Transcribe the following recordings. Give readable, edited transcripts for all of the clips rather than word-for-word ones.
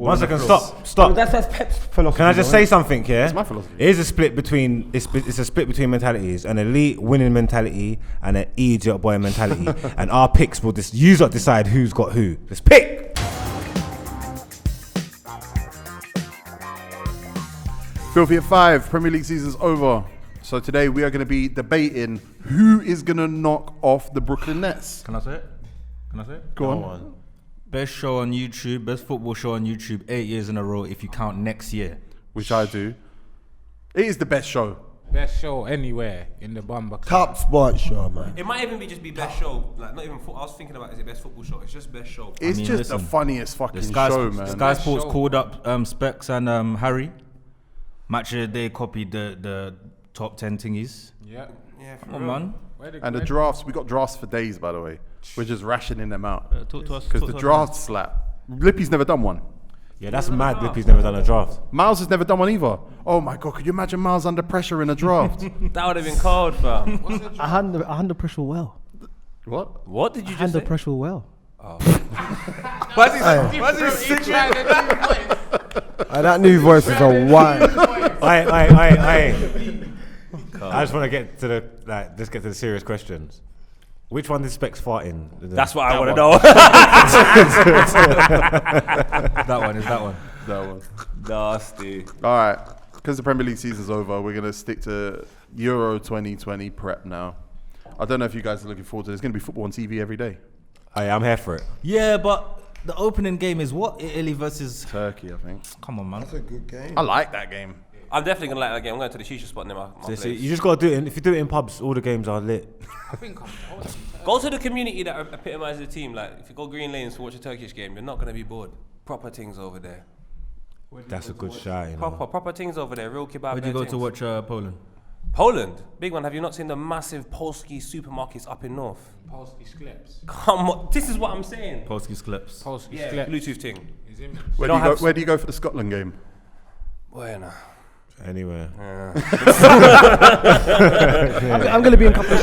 1 second, stop. That's Pep's philosophy. Can I just say something here? It's my philosophy. It is a split between it's a split between mentalities, an elite winning mentality and an idiot boy mentality. And our picks will just decide who's got who. Let's pick. Filthy at 5, Premier League season's over. So today we are going to be debating who is going to knock off the Brooklyn Nets. Can I say it? Go on. Best show on YouTube, best football show on YouTube 8 years in a row if you count next year. Which I do. It is the best show. Best show anywhere in the Bumba. Top sports show, man. It might even be best show. Like not even. I was thinking about is it best football show? It's just best show. It's just the funniest fucking show, man. Sky Sports called up Specs and Harry. Match of the Day copied the top 10 thingies. Yeah. Come on, man. And the drafts, we got drafts for days, by the way. We're just rationing them out. Talk to us. Because the draft slap. Lippy's never done one. Yeah, that's mad. Lippy's never done a draft. Miles has never done one either. Oh my God, could you imagine Miles under pressure in a draft? That would have been cold, fam. I handle pressure well. What? What did you just Handle say? pressure well. That new voice is a whine. I just want to get to let's get to the serious questions. Which one did Specs fart in? That's what I want to know. That one. That one. Nasty. All right. Because the Premier League season's over, we're going to stick to Euro 2020 prep now. I don't know if you guys are looking forward to it. There's going to be football on TV every day. I'm here for it. Yeah, but the opening game is what? Italy versus Turkey, I think. Come on, man. That's a good game. I like that game. I'm definitely gonna like that game. I'm going to the shisha spot near my place. You just got to do it. If you do it in pubs, all the games are lit. I think Go to the community that epitomises the team. Like if you go Green Lanes to watch a Turkish game, you're not gonna be bored. Proper things over there. That's a good shot. You know? Proper things over there. Real kebab. Where'd you go to watch Poland? Poland, big one. Have you not seen the massive Polski supermarkets up in north? Polski Skleps. Come on, this is what I'm saying. Polski Skleps. Polski Yeah, Skleps. Bluetooth thing. Where do you go for the Scotland game? Where now? Anywhere. I'm gonna be in couple.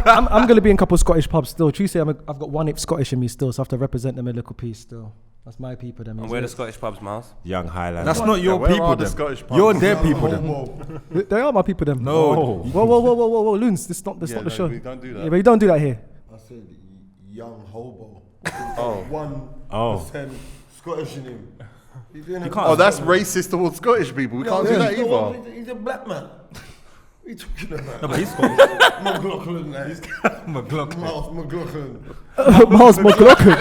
I'm gonna be in couple Scottish pubs still. Tuesday, I've got one if Scottish in me still, so I have to represent them in a little piece still. That's my people. Them. And where the Scottish pubs, Miles? Young Highland. That's not your where people, are the them. Scottish pubs? You're their people, them. They are my people. Them. No. Whoa, Loons. This not the no, show. we don't do that. Yeah, but you don't do that here. I said young hobo. Oh. 1% Scottish in him. Oh, that's racist towards Scottish people. We can't do that either. He's a black man. What are you talking about? No, but he's Scottish. McLaughlin, man. McLaughlin. Miles McLaughlin. Miles McLaughlin.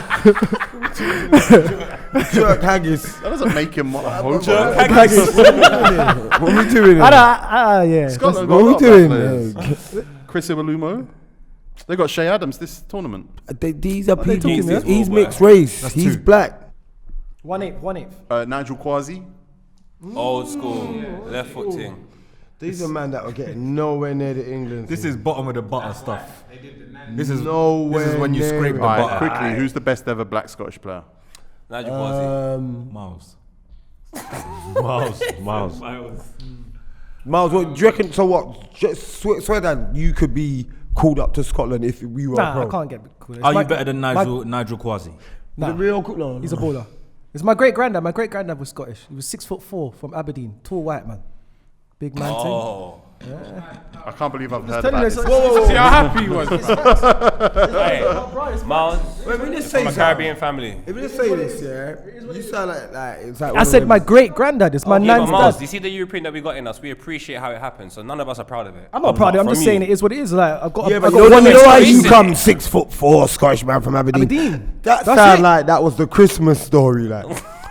Jerk haggis. That doesn't make him a homo. What are we doing? Yeah. Scotland What are we got a lot of doing? players. Chris Iwelumo. They got Shea Adams this tournament. These are they people. talking about? He's mixed race. He's black. 1/8. Nigel Quasi. Old school, left foot thing. These are men that are getting nowhere near the England. This is bottom of the butter stuff. This is nowhere. This is when you near scrape it. the All butter. right, quickly, who's the best ever black Scottish player? Nigel Quasi. Miles. Miles. Miles, what do you reckon? So what? Just swear that you could be called up to Scotland if we were. Nah, pro. I can't get cool. Are you better than Nigel Quasi? Nah, The real cool. No, he's a baller. It's my great granddad. My great granddad was Scottish. He was 6'4" from Aberdeen, tall white man, big man. Oh. I can't believe I've heard telling about you, this. See how happy he was. Hey, Miles. Wait, we just From say a Caribbean family. If we just say this, yeah, you sound like it's like. I said my great granddad. It's my Yeah, but nan's Miles, dad. you see the European that we got in us, we appreciate how it happened, so none of us are proud of it. I'm not proud of it. I'm From just you. saying it is what it is. Like I've got. Yeah, I've but got you know one why you recently. come 6'4" Scottish man from Aberdeen. Aberdeen. That That's sound it. like that was the Christmas story, like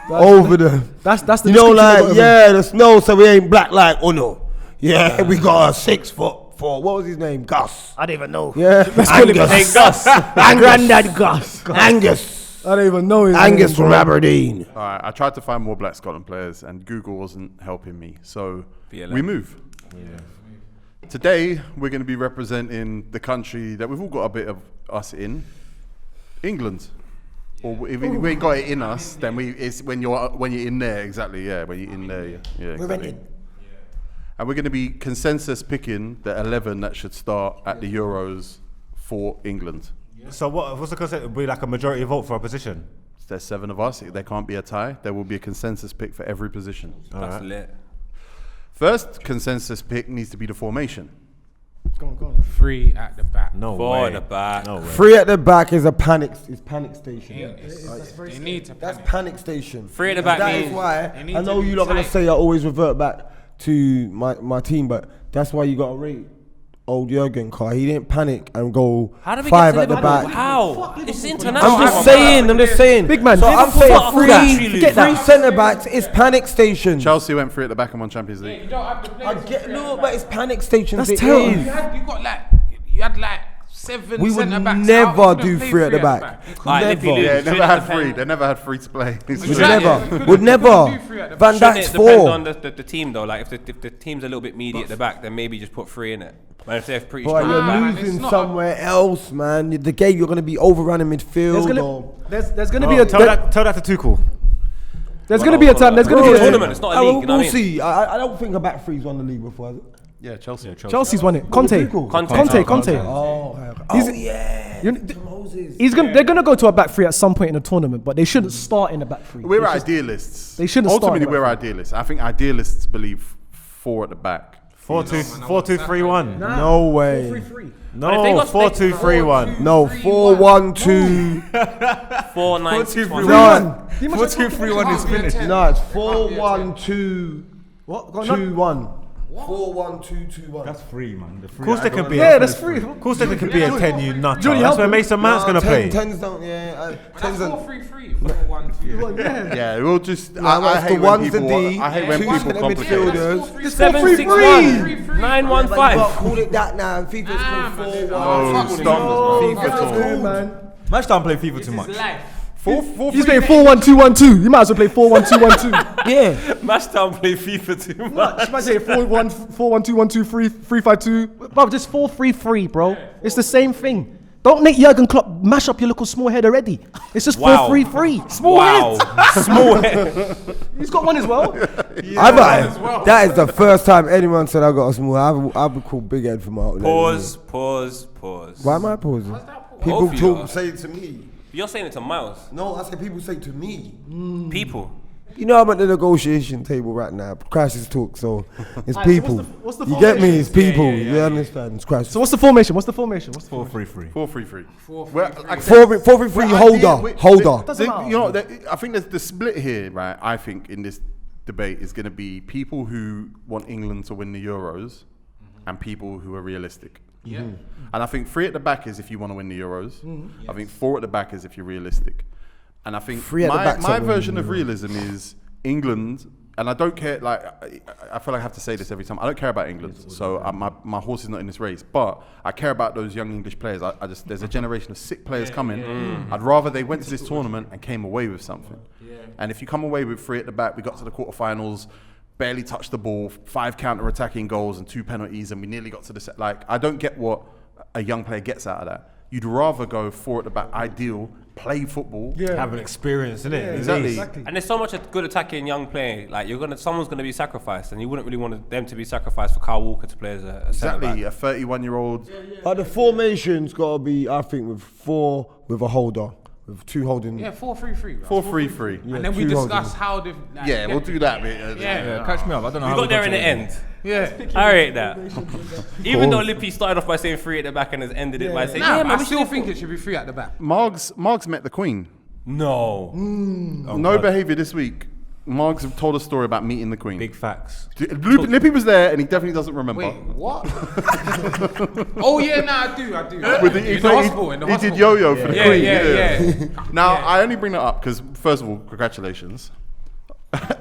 over the. That's the. You know, description I got like of him. yeah, the snow, so we ain't black like Uno. Yeah, we got a 6'4". What was his name? Gus. I don't even know. Yeah, Hey, Gus. Granddad Gus. Angus. I don't even know his Angus name, from bro. Aberdeen. All right, I tried to find more black Scotland players, and Google wasn't helping me. So we move. Today, we're going to be representing the country that we've all got a bit of us in, England. Or if we ain't got it in us, then it's when you're in there, exactly. Yeah, when you're in there. Yeah, exactly. And we're going to be consensus picking the 11 that should start at the Euros for England. So what's the concept? Would be like a majority vote for a position? There's 7 of us. There can't be a tie. There will be a consensus pick for every position. That's lit. First consensus pick needs to be the formation. Go on. 3 at the back. No Four way. at the back. No way. 3 at the back is panic station. They need to That's panic. panic station. 3 at the back That means is why they need I to know be you're not gonna tight. say I always revert back to my team, but that's why you got to rate old Jurgen Carr. He didn't panic and go How did we 5 get at to the Liverpool? back. How? It's international. I'm just saying. Big man, So I'm Liverpool saying fuck that. Forget that. 3 centre backs is panic station. Chelsea went 3 at the back and won Champions League. You don't have the players. I get no, but it's panic station. That's it terrible. is. You had like 7 We would centre backs. never How can you do play 3 at the three back. Alright, Lippy Never. lose. Yeah, Shouldn't never had it depend- 3. They never had 3 to play. Would Exactly. never. Would never. do 3 at the Van Shouldn't Dijk's it depend 4. on the team though? Like if the team's a little bit meaty at the back, then maybe just put 3 in it. But if they're pretty But strong you're at the back, man, losing it's not somewhere else, man. The game you're gonna be overrun in midfield. There's gonna be a Tell that to Tuchel. there's gonna be a time. There's gonna be It's a a tournament. It's not a league. You know We'll what I mean? see. I don't think a back three's won the league before. Has it? Yeah, Chelsea. Chelsea's won it. Conte. Conte. Oh, yeah. They're gonna go to a back three at some point in the tournament, but they shouldn't start in the back three. We're They should- idealists. they shouldn't start Ultimately, at we're back idealists. I think idealists believe 4 at the back. 4-2-3-1. No way. But if they No, got 4-2-3-1. No, 4-1-2. 4-9-6-1. No, 4-2-3-1 is finished. no, it's 4-1-2. What? Go on, no. 2-1. 4-1-2-2-1. That's free, man. The Of free course there could be. Yeah, that's free. Of course there could be a 10 you nutter. Jordy, That's help where him. Mason Mount's gonna play. Tens don't, yeah. Tens That's don't. 4-3-3. 4-1-2. Yeah, we'll just. I I hate the when ones the people. D, I hate when 2 people centre complicate. midfielders. It's 7-6-1. 4-3-3. 9-1-5. Call it that now. FIFA's called 4-1. Oh, stop. FIFA's called. Man. Match don't play FIFA too This much. is life. He's playing 4-1-2-1-2. You might as well play 4-1-2-1-2. Yeah. Matchdown play FIFA too much. You might say 4-1-2-1-2, 3-5-2. Bro, just 4-3-3, bro. It's the same thing. Don't make Jurgen Klopp mash up your little small head already. It's just Wow. 4-3-3. Small Wow. head. Small head. He's got one as well. That is the first time anyone said I got a small. I've been called big head for my outlet. Pause. Why am I pausing? Both People of you are. say it to me. You're saying it to Miles. No, I said people say to me. People. You know I'm at the negotiation table right now. Crisis talk, so it's Alright, so people. what's the You get me? formation? It's people. You understand? It's crisis. So what's the formation? 4-3-3. 4-3-3. 4-3-3. 4-3-3 holder. You know, I think there's the split here, right? I think in this debate is going to be people who want England to win the Euros and people who are realistic. Yeah. And I think 3 at the back is if you want to win the Euros. I think 4 at the back is if you're realistic. And I think 3 at the back's my not winning version the of realism is England, and I don't care, like, I feel like I have to say this every time. I don't care about England, so my horse is not in this race. But I care about those young English players. I just, there's a generation of sick players coming. I'd rather they went to this tournament and came away with something. And if you come away with 3 at the back, we got to the quarterfinals, barely touched the ball, 5 counter-attacking goals and 2 penalties, and we nearly got to the set. Like, I don't get what a young player gets out of that. You'd rather go 4 at the back, ideal, play football. Have an experience, innit? Exactly. And there's so much a good attacking young player. Like someone's gonna be sacrificed, and you wouldn't really want them to be sacrificed for Kyle Walker to play as a centre Exactly, back. a 31-year-old. But the formation's got to be, I think, with 4 with a holder, with 2 holding. Yeah, 4-3-3. bro. 4-3-3. And then we 2 discuss how they've. Like, Yeah, we'll do that bit. Yeah. Catch me up. I don't know We how got there got in the to end. Yeah. I rate that. Even though Lippy started off by saying 3 at the back and has ended it by saying, Nah, yeah, but man, I we still should think it should be 3 at the back. Margs met the Queen. No. No behaviour this week. Margs told a story about meeting the Queen. Big facts. Lippy was there and he definitely doesn't remember. Wait, what? Oh yeah, I do. With In the hospital, in the he did hospital. yo-yo for the Yeah, Queen. yeah. Now, I only bring that up because, first of all, congratulations.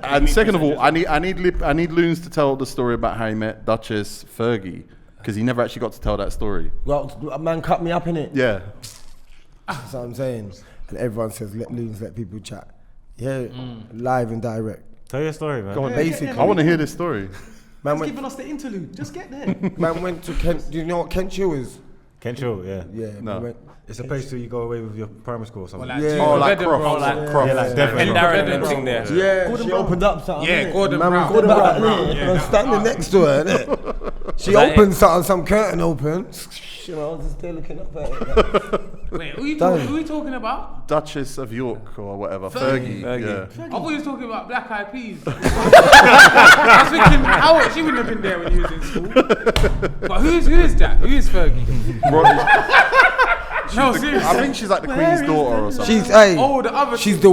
And second of all, I need Loons to tell the story about how he met Duchess Fergie, because he never actually got to tell that story. Well, a man cut me up in it. Yeah. That's what I'm saying. And everyone says, let Loons, let people chat. Yeah, live and direct. Tell your story, man. Go on, basically. I want to hear this story. Man He's went, giving us the interlude. Just get there. man went to Kent. Do you know what Kent Chill is? Kencho, yeah. Yeah. No. Man went, It's a place where you go away with your primary school or something. Yeah. Oh, like Edinburgh, Croft. like Croft. Yeah, like Devon. And Croft. Darren and thing there. yeah, she opened up something. Yeah, innit? Gordon Man was Brown. Gordon Brown, Brown, innit? yeah. And I'm standing next to her, innit? She that opened something, some curtain open. You know, I was just there looking up at it. Wait, who are you talking about? Duchess of York or whatever. Fergie. Yeah. I thought you was talking about Black Eyed Peas. I was thinking, she wouldn't have been there when you was in school. But who is that? Who is Fergie? No, seriously. I think she's like the Queen's daughter or something. She's the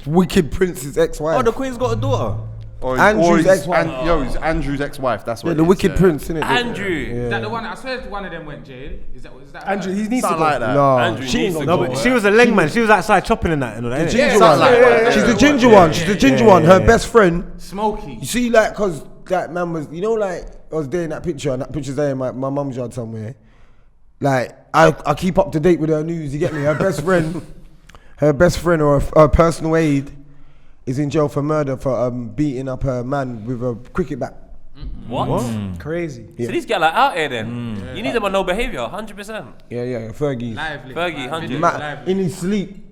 wicked prince's ex-wife. Oh, the Queen's got a daughter. Andrew's ex-wife. He's Andrew's ex-wife. That's what. Yeah, the wicked prince, isn't it? Andrew. Is that the one? I swear one of them went jail. Is that Andrew, he needs to Something go. like that. No, Andrew she needs ain't to gonna No, go. but she was a leg man. She was outside chopping and that. And all that. The innit? ginger one. She's the ginger one. She's the ginger one. Her best friend. Smokey. You see, like, cause that man was, you know, like I was there in that picture, and that picture's there in my mum's yard somewhere. Like I keep up to date with her news. You get me? Her best friend or her personal aide is in jail for murder for beating up her man with a cricket bat. What? Crazy. So these guys are out here then. You need them on no behaviour, 100%. Yeah, Fergie. Lively. Fergie, 100. In his sleep.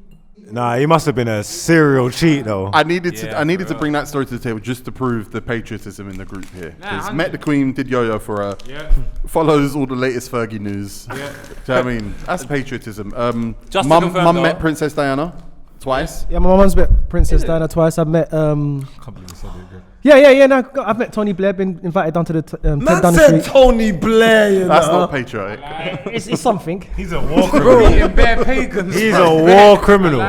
Nah, he must have been a serial cheat though. I needed to bring that story to the table just to prove the patriotism in the group here. Because met the Queen, did yo-yo for her, follows all the latest Fergie news. Do you know what I mean? That's patriotism. Just to Mum confirm though- met Princess Diana twice. Yeah, my mum's met Princess Diana twice. I've met Yeah. No, I've met Tony Blair. Been invited down to the Ted Man down the said street. Tony Blair. You That's know? not patriotic. It's something. He's a war criminal. Beating bare pagans. He's a war criminal.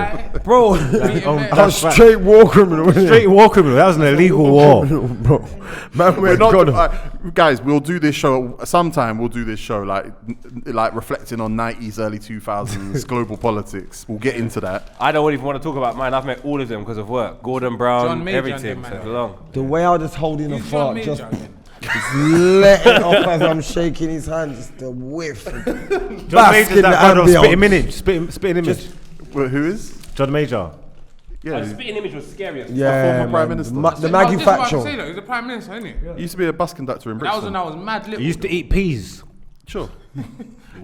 Bro, a straight war criminal. Straight war criminal. That was an illegal war. Bro, man, We're not, guys, we'll do this show sometime. We'll do this show like reflecting on 90s, early 2000s global politics. We'll get into that. I don't even want to talk about mine. I've met all of them because of work. Gordon Brown, John Major everything. and them, So man. it's long. The way I was just holding a Who's fart, John just Major again? letting off as I'm shaking his hand, just the whiff. John Bask Major's in that the brother of ambience. spitting image. Well, who is? John Major. Yeah, The spitting image was scary as Yeah, former Prime man, Minister. the I was Maggie just about to Thatcher. say that. He was the Prime Minister, isn't he? he used to be a bus conductor in That was Brixton. when I was mad little. He used to eat peas. Sure. He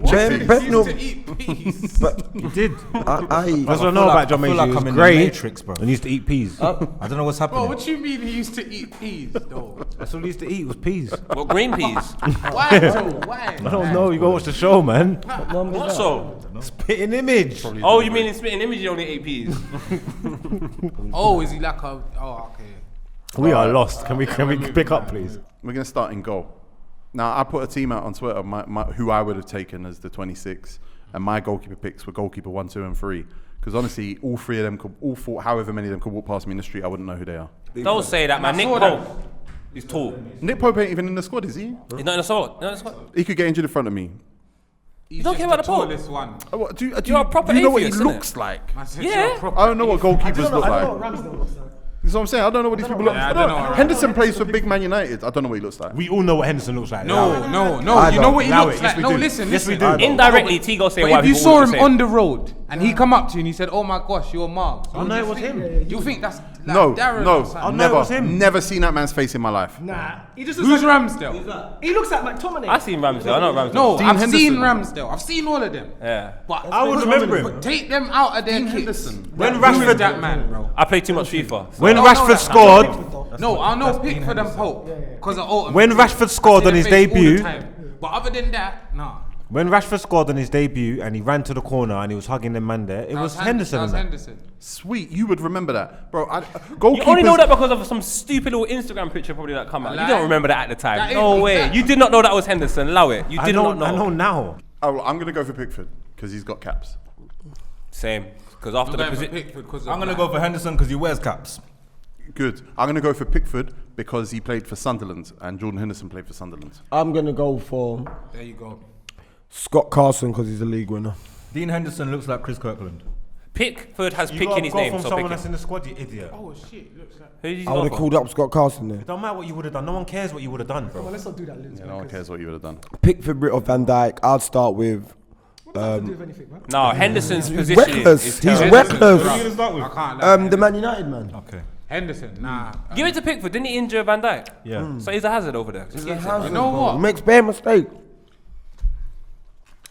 used to eat peas. He did. I That's what I know about John I feel Major. like He was I'm in the great Matrix, bro. and he used to eat peas. I don't know what's happening. Bro, what you mean he used to eat peas, though? That's all he used to eat was peas. What, green peas? Why, though? Why? I don't know. You go watch the show, man. What so? Spitting image. Oh, you mean in spitting image you only ate peas? Oh, is he like a... Oh, okay. We are lost. Can we pick up, please? We're going to start in goal. Now, I put a team out on Twitter, who I would have taken as the 26, and my goalkeeper picks were goalkeeper 1, 2, and 3. Because honestly, all three of them, all four, however many of them could walk past me in the street, I wouldn't know who they are. Don't say that, man. Nick Pope. He's tall. Nick Pope ain't even in the squad, is he? He's not in the squad. He could get injured in front of me. He's don't just care about the Pope? tallest one. What, do You're a proper you know what he atheist, innit? looks like? Man said Yeah. you're a proper I don't know what goalkeepers look like. Ramsdale looks like. That's what I'm saying. I don't know what these people look Yeah, I like. don't know. Henderson plays for Big Man United. I don't know what he looks like. We all know what Henderson looks like. No. I You know don't. what he Allow looks it. like? Yes, we No, do. listen, Yes, we listen. do. Indirectly, Tego say But why if you people saw all him the same. on the road and he come up to you and he said, "Oh my gosh, you're Margs," I know it was him. you think that's like No, Darren no, or something? know it was him. Never seen that man's face in my life. Nah, he just looks Who's like Ramsdale? He looks like McTominay. I seen Ramsdale. I know Ramsdale. No, Dean I've Henderson. seen Ramsdale. I've seen all of them. Yeah. But I would remember him. But take them out of their kits. Henderson. When Who is Rashford, that man, bro? I play too much FIFA. when I don't know Rashford that. scored, No, I know Pickford and Pope because of Autumn. When Rashford scored on his debut- But other than that, nah. when Rashford scored on his debut and he ran to the corner and he was hugging the man there, it was Henderson. That was and that. Henderson. Sweet, you would remember that, bro. You only know that because of some stupid little Instagram picture probably that come out. You Like- don't remember that at the That time. is No way. exact- You did not know that was Henderson. Allow it. You I did know, not know. I know now. Oh, I'm gonna go for Pickford because he's got caps. Same. Because after I'm the going for position. Pickford 'cause of I'm gonna that. go for Henderson because he wears caps. Good. I'm gonna go for Pickford because he played for Sunderland and Jordan Henderson played for Sunderland. I'm gonna go for There you go. Scott Carson because he's a league winner. Dean Henderson looks like Chris Kirkland. Pickford has You pick gotta in his go name, from so someone pick that's him. in the squad, you idiot. Oh shit, looks like. Who did you I would go have for? called up Scott Carson there. It don't matter what you would have done. No one cares what you would have done, bro. Well, let's not do that, Liz. Yeah, no one cares what you would have done. Pickford, Britt or Van Dijk. I'd start with. What does that have to do with anything, man? No, Henderson's positioning Reckless. is He's terrible. reckless. I can't lie. The Man United man. Okay. Henderson, nah. Give it to Pickford. Didn't he injure Van Dijk? Yeah. So he's a hazard over there. Just give it to him. You know what? He makes bad mistake.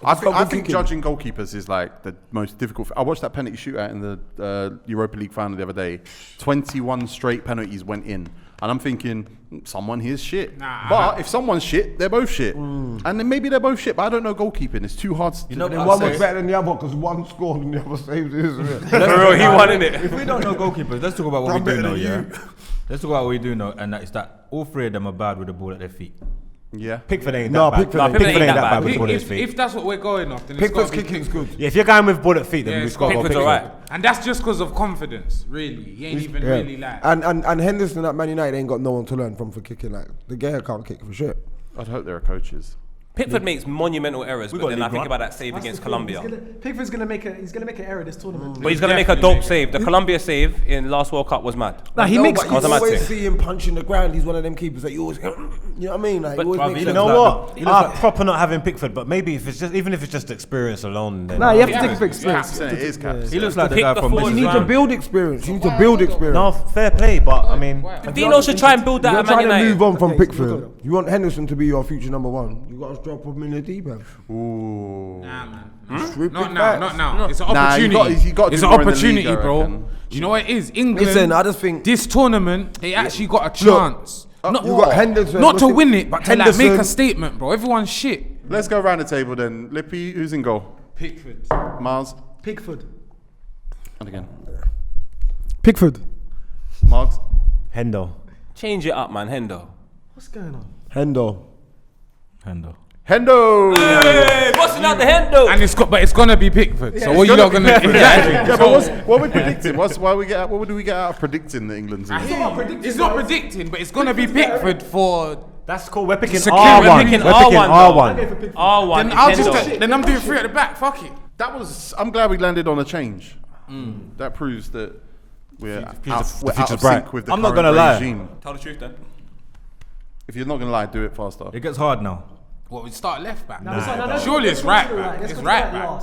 I think judging goalkeepers is like the most difficult. I watched that penalty shootout in the Europa League final the other day. 21 straight penalties went in. And I'm thinking, someone here's shit. But if someone's shit, they're both shit. And then maybe they're both shit, but I don't know goalkeeping. It's too hard to Then one was better than the other because one scored and the other saved it, isn't it? For real, he won, innit? If we don't know goalkeepers, let's talk about what we do know, yeah? Let's talk about what we do know, and that is that all three of them are bad with the ball at their feet. Yeah. Pickford ain't that bad. Pickford ain't that bad with the ball at his feet. If that's what we're going off, then Pickford's it's kicking's good. Yeah, if you're going with ball at feet, then we've got to go Pickford's Pickford. alright. And that's just because of confidence, really. He ain't even really like. And Henderson at Man United ain't got no one to learn from for kicking. Like the guy can't kick for shit. I'd hope there are coaches. Pickford makes monumental errors, but then I think about that save against Colombia. Pickford's gonna make an error this tournament. But he's going to make a dope save. The Colombia save in last World Cup was mad. Nah, he makes. But you always see him punching the ground. He's one of them keepers that you always, you know what I mean? Like, But- he always but makes he You sense. know what? I'm proper not having Pickford, but maybe if it's just, even if it's just experience alone, then Nah, you have to Yeah, take it for yeah. experience. Caps, it is caps. He looks like the Pick guy the from forwards You need to round. build experience. You need to build experience. no, fair play. But I mean, Dino should try and build that You're at Man trying to United. move on from Okay, Pickford. You want Henderson to be your future number one. You got to drop him in the deep end. Ooh. Nah, man. Strip Not it now, back. not now. It's an Nah, you opportunity. got to It's do an more in the opportunity, league, I bro. reckon. You know what it is? England. Listen, I just think This tournament, they actually got a chance. Not, you got Henderson. not to look at win it, but to like make a Henderson. statement, bro. Everyone's shit. Let's go around the table then. Lippy, who's in goal? Pickford. Mars. Pickford. And again. Pickford. Margs. Hendo. Change it up, man, Hendo. What's going on? Hendo. Hendo. Hendo! Hey, busting out the Hendo. And it's gonna be Pickford. So what you not gonna do? Yeah, but what are we predicting? What do we get out of predicting the England's in? It's not predicting, but it's gonna be Pickford for. That's cool. We're picking Secure- R1. we're We're picking picking R1. R1. R1. Then I'm doing three at the back. Fuck it. I'm glad we landed on a change. That proves that we're out of bright. sync with the I'm not current gonna lie. regime. Tell the truth then. If you're not gonna lie, do it faster. It gets hard now. What, we start left back? Nah, Surely it's right back. It's right back.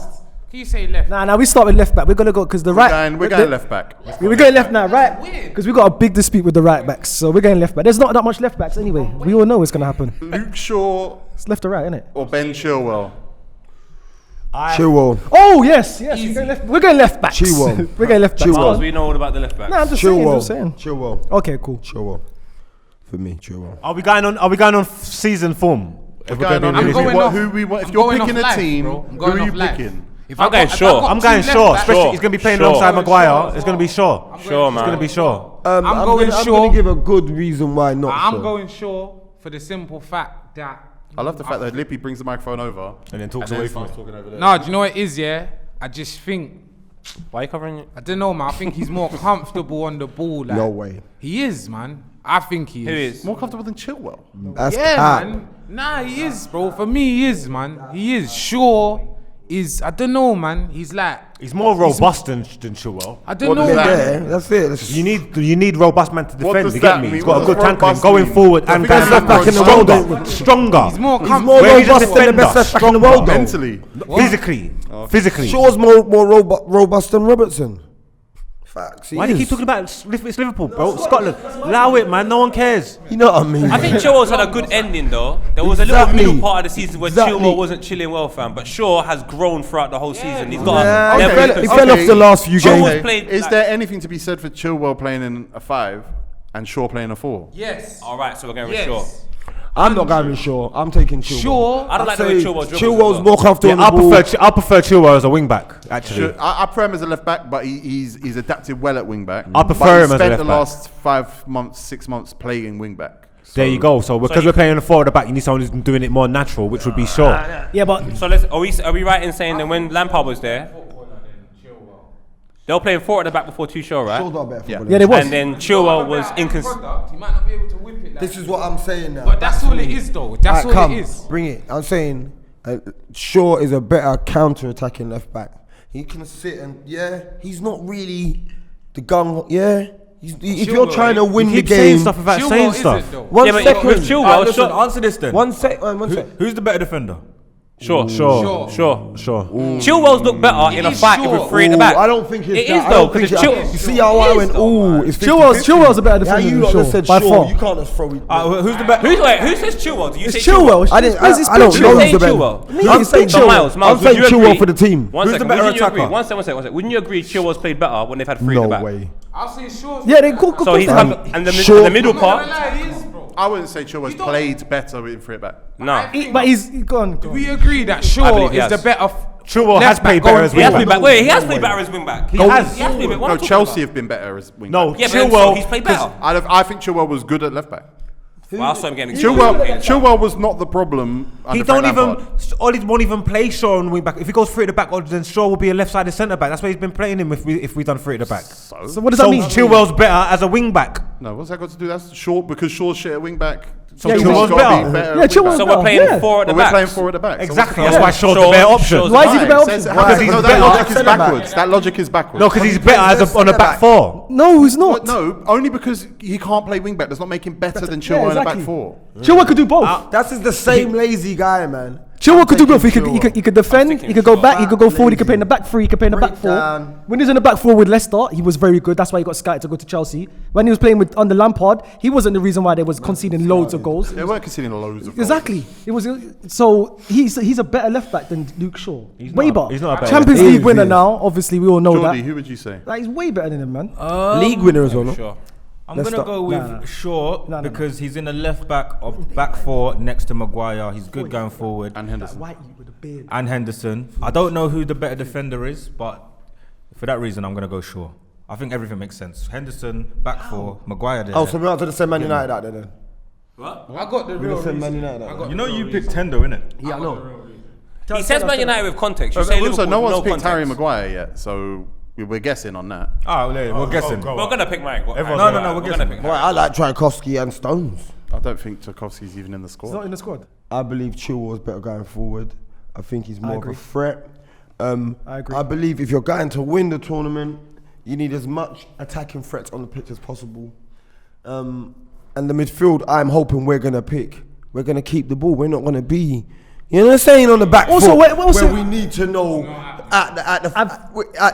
Can you say left? Nah, we start with left back. We're gonna go because the right. We're going left back. We're going left now, right? Because we got a big dispute with the right backs, so we're going left back. There's not that much left backs anyway. We all know what's gonna happen. Luke Shaw It's left or right, isn't it? or Ben Chilwell? Chilwell. Oh yes. We're going left backs. Chilwell. We're going left backs. Miles, we know all about the left back. Nah, I'm just saying. Chilwell. Okay, cool. Chilwell. For me, Chilwell. Are we going on season form? If we're Going on, gonna be I'm who going we want- off- who we want. If I'm you're going picking off a life, team, bro. I'm who going are you off life. picking? I'm going Shaw. I'm going Shaw. Especially he's gonna be playing Shaw. alongside Maguire. Shaw. It's gonna be Shaw. Sure, It's man. gonna be Shaw. I'm going I'm Shaw. gonna give a good reason why not. I'm Shaw. going Shaw for the simple fact that. I love the fact that Lippy brings the microphone over And then talks away from starts it. talking over there. No, do you know what it is? Yeah, I just think Why are you covering it? I don't know, man. I think he's more comfortable on the ball. Like, No way. He is, man. I think he is. Who is? More comfortable than Chilwell. That's Yeah, cap. man. Nah, he is, bro. For me, he is, man. He is. Shaw is. I don't know, man. He's like. He's more robust than Chilwell. I don't What know, does that man. mean? Yeah, that's it. That's You need robust man to What defend. does You get that me? mean? He's What got a good does tackling, robust going mean? forward I and think going that's left back in the stronger. world. Stronger. He's more He's comfortable. more Where he's a robust than the best left back in the world, though. Mentally. Physically. Physically. Shaw's more robust than Robertson. Facts. Why do you keep talking about it's Liverpool, bro? Scotland. Allow it, man. No one cares. You know what I mean? I think Chilwell's had a good ending though. There was a little Exactly. middle part of the season where Exactly. Chilwell wasn't chilling well, fam. But Shaw has grown throughout the whole season. He's got Nah, a he level. fell off the last few Shaw games. was played. Is like- there anything to be said for Chilwell playing in a 5 and Shaw playing a 4? Yes. All right, so we're going with Yes. Shaw. I'm not going with Shaw. I'm taking Chilwell. Shaw. I don't like the way Chilwell dribbles. Chilwell's as well. more comfortable Yeah, on the ball. I prefer Chilwell as a wing back, actually. I prefer him as a left back, but he's adapted well at wing back. I prefer But he him as a spent left the back. last 5 months, 6 months playing wing back. There you go. So because we're playing a forward at the back, you need someone who's doing it more natural, which would be Shaw. Yeah, but So are we right in saying that when Lampard was there, they were playing four at the back before two Shaw, right? Shaw's not a better footballer. yeah, they was. And then Chilwell was inconsistent. He might not be able to whip it. Like This is what I'm saying now. But that's all it is, though. That's all come, it is. bring it. I'm saying Shaw is a better counter-attacking left back. He can sit and he's not really the gun. Yeah, if you're trying to win the Keep saying game, stuff without Chilwell saying isn't, stuff. though. one Yeah, but second. with Chilwell, Listen, Shaw- answer this then. One sec. Who's the better defender? Sure. Chilwell's look better in a fight with three in the Ooh, back. I don't think it's It that. is I though, don't think because it- You see how I went, ooh, it's 50-50. Chilwell's a better Yeah, defender you than lot Shaw, just said by Shaw. far. You can't just throw it. Who's the better? Who says Chilwell? Do you It's say Chilwell. I didn't. Where's his I don't picture? know You're who's saying the better. Chilwell. I'm saying So Chilwell. Miles, I'm would saying you Chilwell agree? for the team. One Who's the second, better wouldn't you agree? attacker? One second. Wouldn't you agree Chilwell's played better when they've had three in the No back? way. I'll say Shaw's. Yeah, they cool. So he's come, and the middle I'm not part. gonna lie, he is, bro. I wouldn't say Chilwell's You don't- played better in three at back. No. But he's gone. Do we agree that I Shaw believe he is the has. better? Chilwell left has back played better going as He has well. played back. Wait, he has played better as wing back. He has. He has played better. What No, am I talking Chelsea about? have been better as wing No, back. Yeah, but then Chilwell. so he's played better. I think Chilwell was good at left back. Well, I saw him getting Chilwell was not the problem. He under don't Frank even. Lampard. Ollie won't even play Shaw on wing back. If he goes free at the back, then Shaw will be a left-sided centre back. That's why he's been playing him. If we done free at the back. So what does that mean? Chilwell's better as a wing back. No, what's that got to do? That's short because Shaw's shit at wing back. So Yeah, Chilwell's Chilwell's got to be better. better. Yeah, at wing Chilwell's back. So we're playing Yeah. four at the But we're back. playing four at the back. So Exactly. what's That's why Shaw's the better option. Why is he the better It says- option? how- Because he's no, better. that logic is Centre back. backwards. That logic is backwards. No, because he's better on a back four. No, he's not. But no, only because he can't play wing back does not make him better than Chilwell in a back four. Chilwell could do both. That's the same lazy guy, man. Chilwell could do both. He taking could defend. He could go back. He could go forward. He could play in the back three. He could play in the back four. Breakdown. When he was in the back four with Leicester, he was very good. That's why he got scouted to go to Chelsea. When he was playing with under Lampard, he wasn't the reason why they was conceding loads of goals. They weren't conceding loads of goals. Exactly. It was so he's a better left back than Luke Shaw. Way not- better. he's not a better Champions left back. League winner He is. now. Obviously, we all know Jordy, that. who would you say? Like, he's way better than him, man. League winner as well, no? Sure. I'm Let's gonna stop. go with Nah. Shaw Nah. because he's in the left back or back four next to Maguire. He's good going forward. And Henderson. White with a beard. And Henderson. I don't know who the better defender is, but for that reason, I'm gonna go Shaw. I think everything makes sense. Henderson back four, Maguire there. Oh, so we're not going to send Man United out there then? I got the We're real going to send Man reason. United out there. you know you picked Tendo, innit? Yeah, I know. He says Man United with context. You But say also, Liverpool no with one's picked context. Harry Maguire yet, so we're guessing on that. We're guessing. We're gonna pick Mike. No, we're gonna guessing. pick Well, I like Tchaikovsky and Stones. I don't think Tarkovsky's even in the He's squad. not in the squad. I believe Chilwell's better going forward. I think he's more of agree. a threat. I agree. I believe if you're going to win the tournament, you need as much attacking threats on the pitch as possible. And the midfield, I'm hoping we're going to pick. We're going to keep the ball. We're not going to be, you know what I'm saying, on the back Also, foot, wait, also- where we need to know at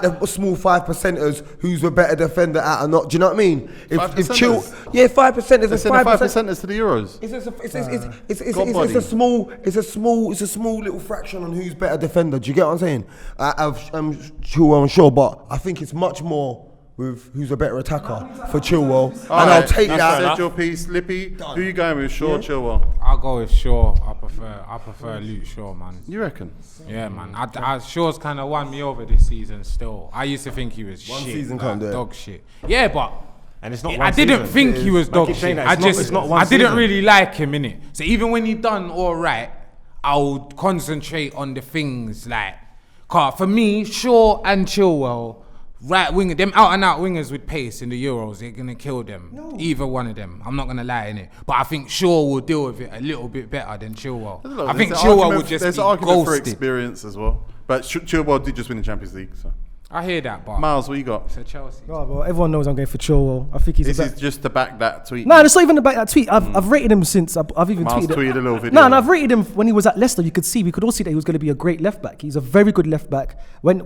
the small 5%ers who's a better defender at or not. Do you know what I mean? If 5%ers? yeah, 5%ers. They send the 5%ers to the Euros. It's a small little fraction on who's better defender. Do you get what I'm saying? I'm Chilwell and Shaw, but I think it's much more with who's a better attacker for Chilwell, and I'll take That's that. said your piece, Lippy. Who you going with, Shaw, Chilwell? I'll go with Shaw. I prefer Luke Shaw, man. You reckon? Yeah, man. Shaw's kind of won me over this season. Still, I used to think he was One shit, season like, can't do it. dog shit. Yeah, but And it's not. I one didn't season. think he was dog keep saying shit. that, it's not one I didn't season. really like him, innit? So even when he done all right, I would concentrate on the things like, for me, Shaw and Chilwell, right winger, them out and out wingers with pace in the Euros, they're gonna kill them. Either one of them. I'm not gonna lie in it. But I think Shaw will deal with it a little bit better than Chilwell. I think Chilwell would just There's be an argument for ghosted. experience as well. But Chilwell did just win the Champions League. So, I hear that, but Miles, what you got? it's a Chelsea. Oh, well, everyone knows I'm going for Chilwell. I think he's This a is better. just to back that tweet. No, it's not even about that tweet. I've rated him since. I've even Miles tweeted. tweeted a little video. No, and I've rated him when he was at Leicester. You could see, we could all see that he was going to be a great left back. He's a very good left back. When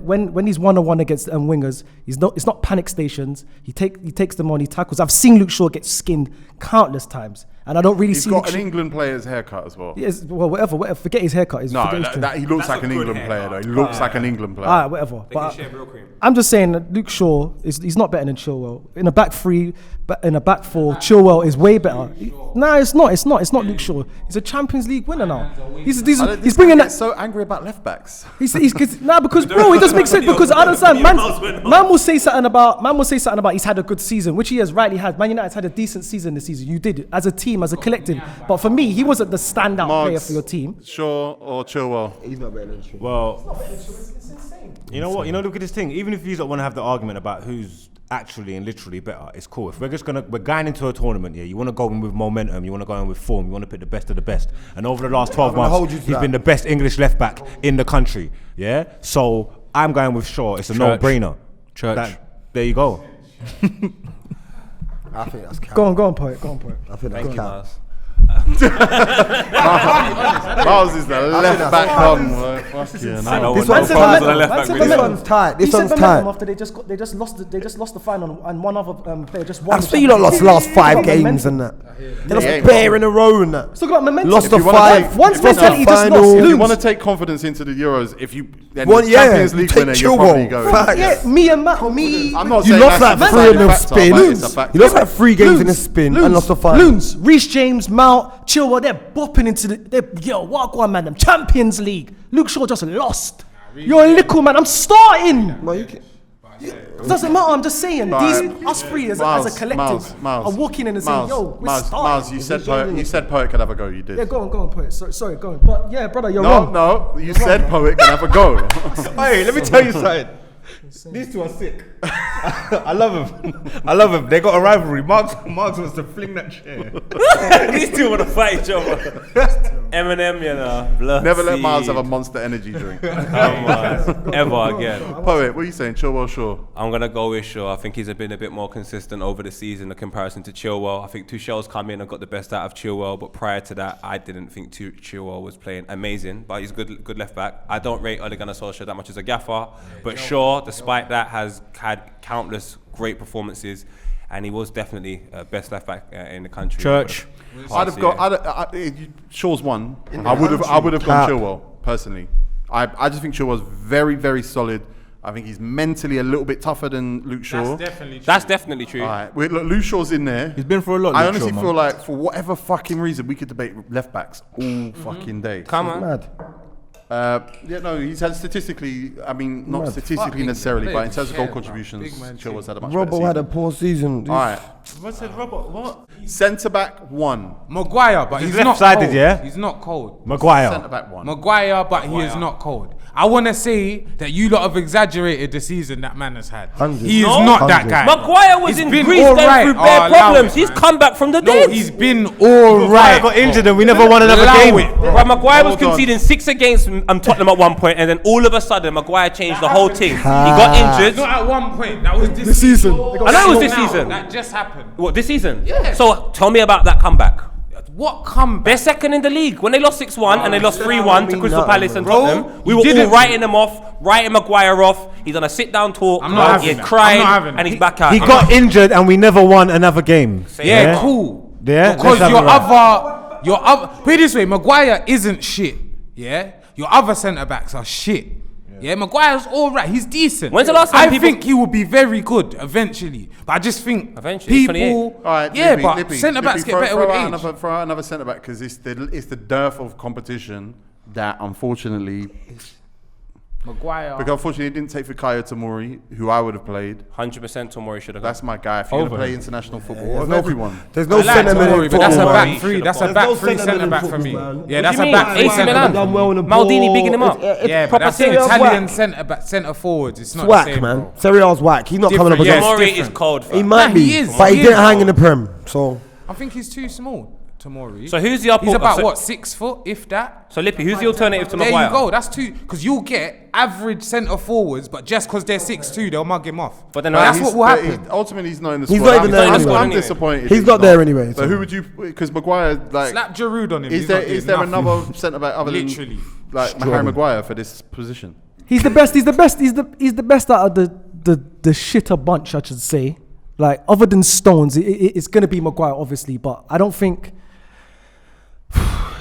he's 1-on-1 against wingers, it's not panic stations. He takes them on. He tackles. I've seen Luke Shaw get skinned countless times, and I don't really He's see. got Luke an Shaw- England player's haircut as well. Yes, well, whatever. Forget his haircut. No, forget his trim. he looks like an England player though. He looks like an England player. Alright, whatever. They can But share real cream. I'm just saying that Luke Shaw he's not better than Chilwell. In a back three, but in a back four, Chilwell is way better. No, it's not. It's not Luke Shaw. He's a Champions League winner now. He's bringing that. so angry about left backs. Because bro, it doesn't make sense. Because I understand, man will say something about he's had a good season, which he has rightly had. Man United's had a decent season this season. You did as a team, as a collective. But for me, he wasn't the standout player for your team. Shaw or Chilwell? He's not better than Chilwell. Well, you know what? Look at this thing. Even if you don't want to have the argument about who's actually and literally better, it's cool. If we're going into a tournament, yeah, you want to go in with momentum, you want to go in with form, you want to pick the best of the best. And over the last 12 I'm gonna hold months, you to he's that. been the best English left back in the country. Yeah, so I'm going with Shaw. It's a no-brainer. There you go. I think that's cap. Go on, poet. I think that's cap. Miles is the left back on. This one's tight. This one's tight. After they just lost the final and one other player just won. I see you lot lost the last 5 games and that. They lost bare in a row and that. Let's talk about momentum. Lost the 5. Once mentality just lost. If you want to take confidence into the Euros, if you Champions League winner, you probably go. Yeah, me and Matt. Me. I'm not You saying lost that's like a 3 in a spin. You lost like 3 games in a spin and lost the 5. Loons, Reece James, Mount, Chilwell, they're bopping into what go on, man, them Champions League. Luke Shaw just lost. You're a little man, I'm starting. Doesn't matter, I'm just saying. These us three as a collective are walking in and saying, yo, we're starting. Miles, you said Poet could have a go, you did. Yeah, go on, Poet. Sorry, go on. But yeah, brother, you're wrong. No, you said Poet can have a go. Hey, let me tell you something. These two are sick. I love them. They got a rivalry. Margs wants to fling that chair. These two want to fight each other. Eminem, you know. Never let Miles have a Monster Energy drink. Ever again. Poet, what are you saying? Chilwell, Shaw? I'm going to go with Shaw. I think he's been a bit more consistent over the season in comparison to Chilwell. I think Tuchel's come in and got the best out of Chilwell, but prior to that, I didn't think Chilwell was playing amazing, but he's good left back. I don't rate Ole Gunnar Solskjaer that much as a gaffer, but Shaw, despite that, has had countless great performances, and he was definitely best left back in the country. Church. I'd have got. Shaw's one. I would have gone Chilwell personally. I just think Chilwell's very, very solid. I think he's mentally a little bit tougher than Luke Shaw. That's definitely true. All right, look, Luke Shaw's in there. He's been for a lot. I honestly feel like for whatever fucking reason we could debate left backs all fucking day. Come on. Mad. He's had statistically, I mean, not statistically necessarily, but in terms of goal contributions, Chilwell's had a much better Robbo season. had a poor season. All right. What said Robert? What? Centre back 1. Maguire, but he's not left-sided, cold. yeah? He's not cold. Maguire. Centre back 1. Maguire, but he is not cold. I want to say that you lot have exaggerated the season that man has had. 100. He is not that 100. guy. Maguire was in Greece going through bare problems. He's come back from the dead. He's been all right. got injured and we never won another game. But Maguire was conceding 6 against Tottenham at one point, and then all of a sudden Maguire changed the whole thing. He got injured. Not at one point. That was this season. I know it was this season. That just happened. What, this season? Yeah. So tell me about that comeback. What comeback? They're second in the league. When they lost 6-1 and they lost 3-1 to Crystal Palace and Tottenham, we were all writing them off, writing Maguire off. He's on a sit-down talk. I'm not having He it. cried I'm not having and it. he's back out. He got injured and we never won another game. Yeah, cool. Yeah, because let's have your other, put it this way, Maguire isn't shit. Yeah, your other centre backs are shit. Yeah, Maguire's all right. He's decent. When's the last time I think he will be very good eventually, but I just think Eventually, people. All right, yeah, Lippy, but centre backs get better with age. Throw out another centre back because it's the dearth of competition that unfortunately. Maguire. Because unfortunately, it didn't take Fikayo Tomori, who I would have played. 100% Tomori should have. That's my guy. If you're going to play international football, of everyone. There's no Tomori, but that's a back three. three. That's a back three centre back for me. Yeah, that's a back AC three centre Milan. back. Maldini bigging him up. Yeah, but that's Italian centre forwards. It's not whack, the same, man. bro. Serie A's whack. He's not coming up Different, against. Tomori is cold. He might Nah, be, he is. but he He didn't is, hang in bro. the Prem. So I think he's too small, Tomori. So who's the upper? He's about what, 6 foot, if that? So Lippy, who's the alternative to There Maguire? you go. That's two. Because you'll get average centre forwards, but just because they're 6'2", they'll mug him off. But then that's he's- what will happen. Ultimately, he's not in the He's squad. not even there I'm anyway. disappointed. He's not there anyway, But so. who would you? Because Maguire, like, Slap Giroud on him. is there another centre back other than Literally. like Harry Maguire for this position? He's the best. He's the best. He's the best out of the shitter bunch, I should say. Like other than Stones, it's gonna be Maguire, obviously. But I don't think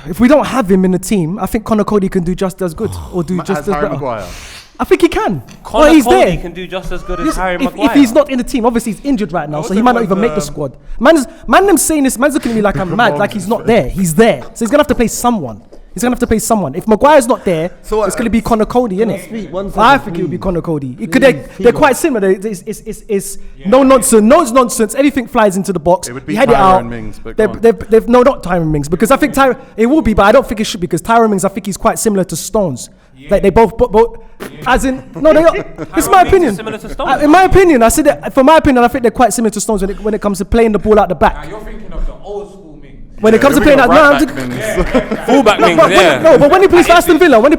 if we don't have him in the team, I think Conor Cody can do just as good or do just as Harry better. Maguire. I think he can. Conor he's Cody there. can do just as good as Yes, Harry if Maguire. he's not in the team, obviously he's injured right now, so he might not even make the squad. Man, them saying this, man's looking at me like I'm mad, like he's not there. He's there, so he's gonna have to play someone. If Maguire's not there, So, it's gonna be Conor Cody, speak one innit? second, I think it would be please? Conor Cody. Please, They're quite similar. It's no nonsense. Everything flies into the box. It would be You head it Tyrone out. Mings, but go on. They've no, not Tyrone Mings, because I think it will be, but I don't think it should be, because Tyrone Mings, I think he's quite similar to Stones. Like they both, as in, no, they are. It's my Mings opinion. is similar to Stones. In my opinion, I said that. For my opinion, I think they're quite similar to Stones when it comes to playing the ball out the back. You're thinking of the old school Mings. When it comes to playing that, Fullback Mings, yeah. but when he plays for Aston Villa, when it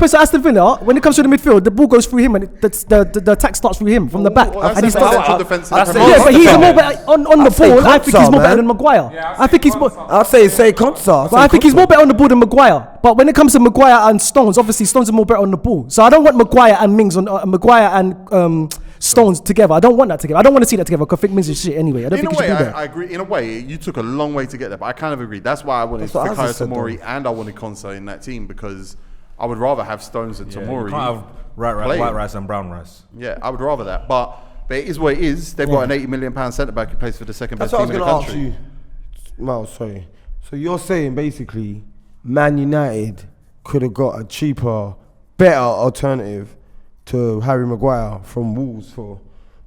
comes to the midfield, the ball goes through him and the attack starts through him from the back. And he starts. But he's more better on the ball. I think he's more better than Maguire. I think he's more. I'll say Konsa. But I think he's more better on the ball than Maguire. But when it comes to Maguire and Stones, obviously Stones are more better on the ball. So I don't want Maguire and Mings on Maguire and Stones together. I don't want that together. I don't want to see that together because I think Mings is shit anyway. I don't think he should be there. I agree. In a way, you took a long way to get there, but I kind of agree. That's why I wanted Fikayo Tomori and I wanted Konsa in that team because I would rather have Stones and Tomori. You can't have white rice and brown rice. Yeah, I would rather that. But it is what it is. They've got an £80 million centre back who plays for the second best team in the country. That's what I was going to ask you. Well, sorry. So you're saying basically Man United could have got a cheaper, better alternative to Harry Maguire from Wolves for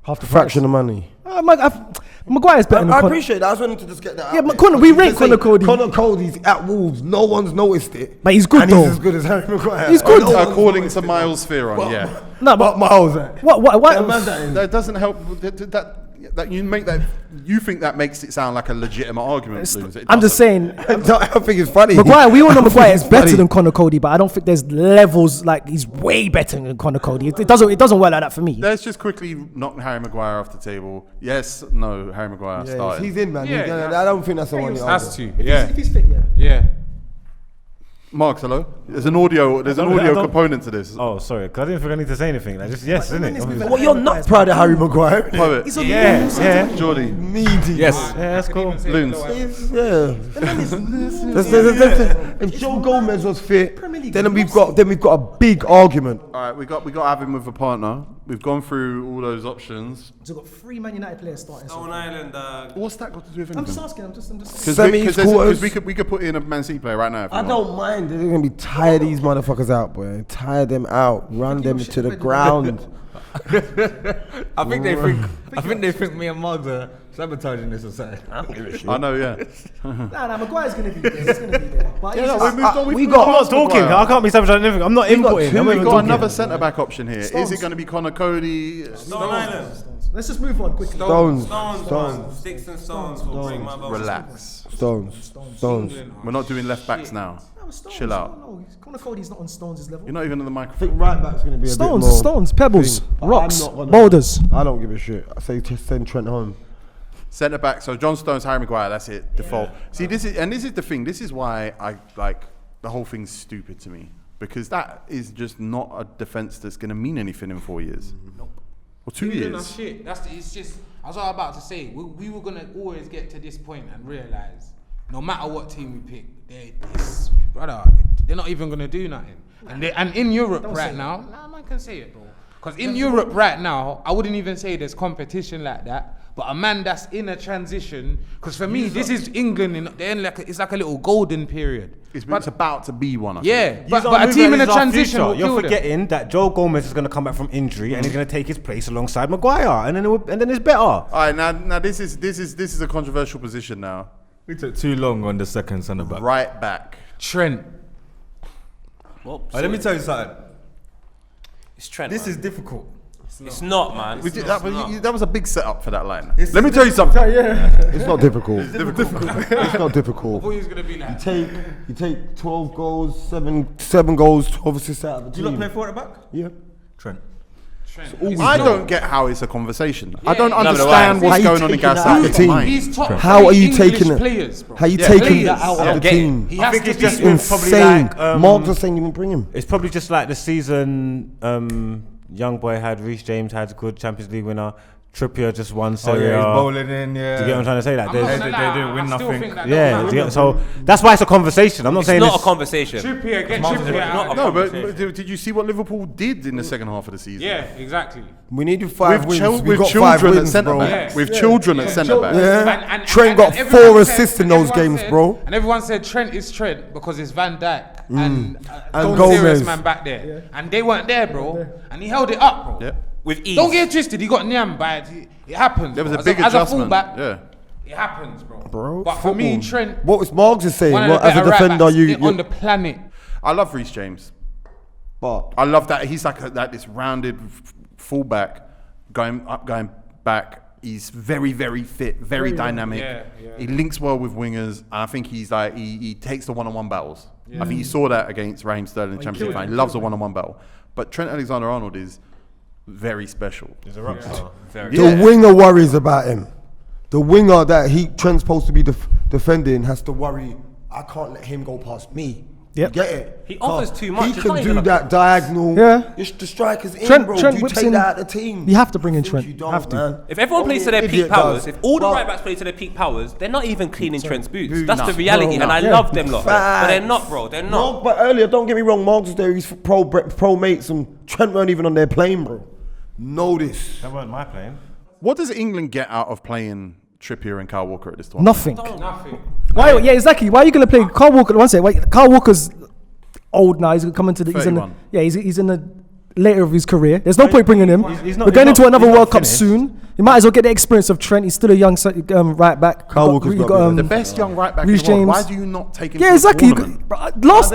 half the fraction of money. Maguire's better than I appreciate that. I just wanted to just get that. Yeah, out but we rate Conor Cody. Conor Cody's at Wolves. No one's noticed it. But he's good and though. He's as good as Harry Maguire. He's good. According to Miles Fearon, yeah. No, but Miles. What? That doesn't help. That you make that. You think that makes it sound like a legitimate argument. I'm just saying. I think it's funny. Maguire, we all know Maguire is better than Conor Cody, but I don't think there's levels like he's way better than Conor Cody. It doesn't work like that for me. Let's just quickly knock Harry Maguire off the table. Yes, no, Harry Maguire started. He's in, man. Yeah, I don't think that's the one. Has to. If he's fit, Yeah. Marks, hello. There's an audio component to this. Oh, sorry, because I didn't think I need to say anything. Like, just yes, isn't it? Well, you're not proud of Harry Maguire. Poet. Yeah. Jordy. Meaty. Yes. Yeah, that's cool. Loons. If Joe Gomez was fit, then we've got a big argument. All right, we got to have him with a partner. We've gone through all those options. So we've got 3 Man United players starting. Stone Island. What's that got to do with anything? I'm just asking. I'm just. Because we could put in a Man City player right now. I don't mind. They're gonna be tired these motherfuckers out, boy. Tire them out. Run them to the ground. I think they think me and Margs are sabotaging this or something. I don't give a shit. I know, yeah. Nah, Maguire's gonna be there. He's gonna be there. But We moved on. I'm not talking. I can't be sabotaging anything. I'm not inputting. We've got another centre back option here. Is it going to be Conor Cody? Stone Island. Let's just move on quickly. Stones. Sticks and stones will bring my boat. Relax. Stones. We're not doing left backs now. Chill out. No, Conor Cody's not on Stones' level. You're not even on the I microphone. think right back's gonna be a bit more. Stones, pebbles, rocks, boulders. I don't give a shit. I say just send Trent home. Centre back. So John Stones, Harry Maguire. That's it. Default. See, this is the thing. This is why I like the whole thing's stupid to me because that is just not a defence that's going to mean anything in 4 years. Nope. Or 2 years. Shit. It's just. I was all about to say we were gonna always get to this point and realise no matter what team we pick, they're not even gonna do nothing. And in Europe right now, man can say it, bro. Because in Europe right now, I wouldn't even say there's competition like that. But a man that's in a transition, because for me, this is England. It's like a little golden period. It's about to be one. I think. But a team in a transition will You're kill forgetting that Joe Gomez is going to come back from injury and he's going to take his place alongside Maguire, and then it's better. All right, now this is a controversial position now. We took too long on the second centre back. Right back. Trent. Well, Let me tell you something. It's Trent. This is difficult. It's not, man. That was a big setup for that line. Let me tell you something. It's not difficult. It's not difficult. Who is gonna be like? You take 12 goals, seven goals, 12 assists out of the Do team. you not play for it back? Yeah. Trent. I don't get how it's a conversation. I don't Yeah. understand How what's you going on in taking Gareth that out of the Southgate's team? mind. He's top How are you English taking it? players, bro. How you Yeah. taking Players. that out I of the get it. team? He I has think to it's be just with probably Insane. like Margs are saying you didn't bring him. it's probably just like the season young boy had. Reece James had good Champions League winner. Trippier just won Serie A. He's bowling in, yeah. Do you get what I'm trying to say? Like, I'm not there's, gonna they lie, didn't win I still nothing. think that yeah. they'll do you win. get- so that's why it's a conversation. I'm not It's saying not it's a conversation. Trippier, get Not Trippier out. a No, but conversation. did you see what Liverpool did in the second half of the season? Yeah, exactly. We need 5 wins. With We got 5 children at wins, centre bro. back. Yeah. With children at centre back. Yeah. And Trent got everyone 4 said- assists in and those everyone games, said- bro. And everyone said Trent is Trent because it's Van Dijk and And Don Serious Gomez. man back there. And they weren't there, bro. And he held it up, bro. Yeah. With ease. Don't get it twisted. He got Nyam by it. It happens. There was bro. a big as adjustment. A fullback, Yeah. it happens, bro. Bro, But for me, football. Trent, What was Margs is saying? one of the What, as a better right defender, backs you on the planet. I love Reece James. but I love that he's like this rounded fullback going up, going back. he's very, very fit, very dynamic. He links well with wingers, and I think he's like he takes the one-on-one battles. I think you saw that against Raheem Sterling in the Champions League. He loves a one-on-one battle. But Trent Alexander-Arnold is very special. He's a rock star. The winger worries about him. The winger that Trent's supposed to be defending has to worry. I can't let him go past me. Yep. Get it? He offers too much. He It's can not do even that diagonal. Yeah. It's the strikers in, Trent bro. Trent You whips take in. that out of the team. You have to bring in Think Trent. you don't, Have to. man. If everyone plays to their peak Idiot powers, does. if all the But- right backs play to their peak powers, they're not even cleaning Trent's boots. Boo, That's nah. the reality, and I Yeah. love them lot. But they're Facts. not, bro. They're not. No, but earlier, don't get me wrong, Margs was there. He's pro mates, and Trent weren't even on their plane, bro. Know this. That weren't my plane. What does England get out of playing Trippier and Kyle Walker at this tournament? Nothing. Nothing. Why? Yeah, exactly. Why are you gonna play Kyle Walker? One second. Wait, Kyle Walker's old now. He's coming to the. He's in the, 31. he's in the later of his career. There's no point bringing him. He's not- We're going he's into not- another he's not World Cup finished. soon. You might as well get the experience of Trent. He's still a young right back. Kyle Walker's not good. The best young right back in Reece the world. James. Why do you not take him Yeah, to exactly. the tournament? Last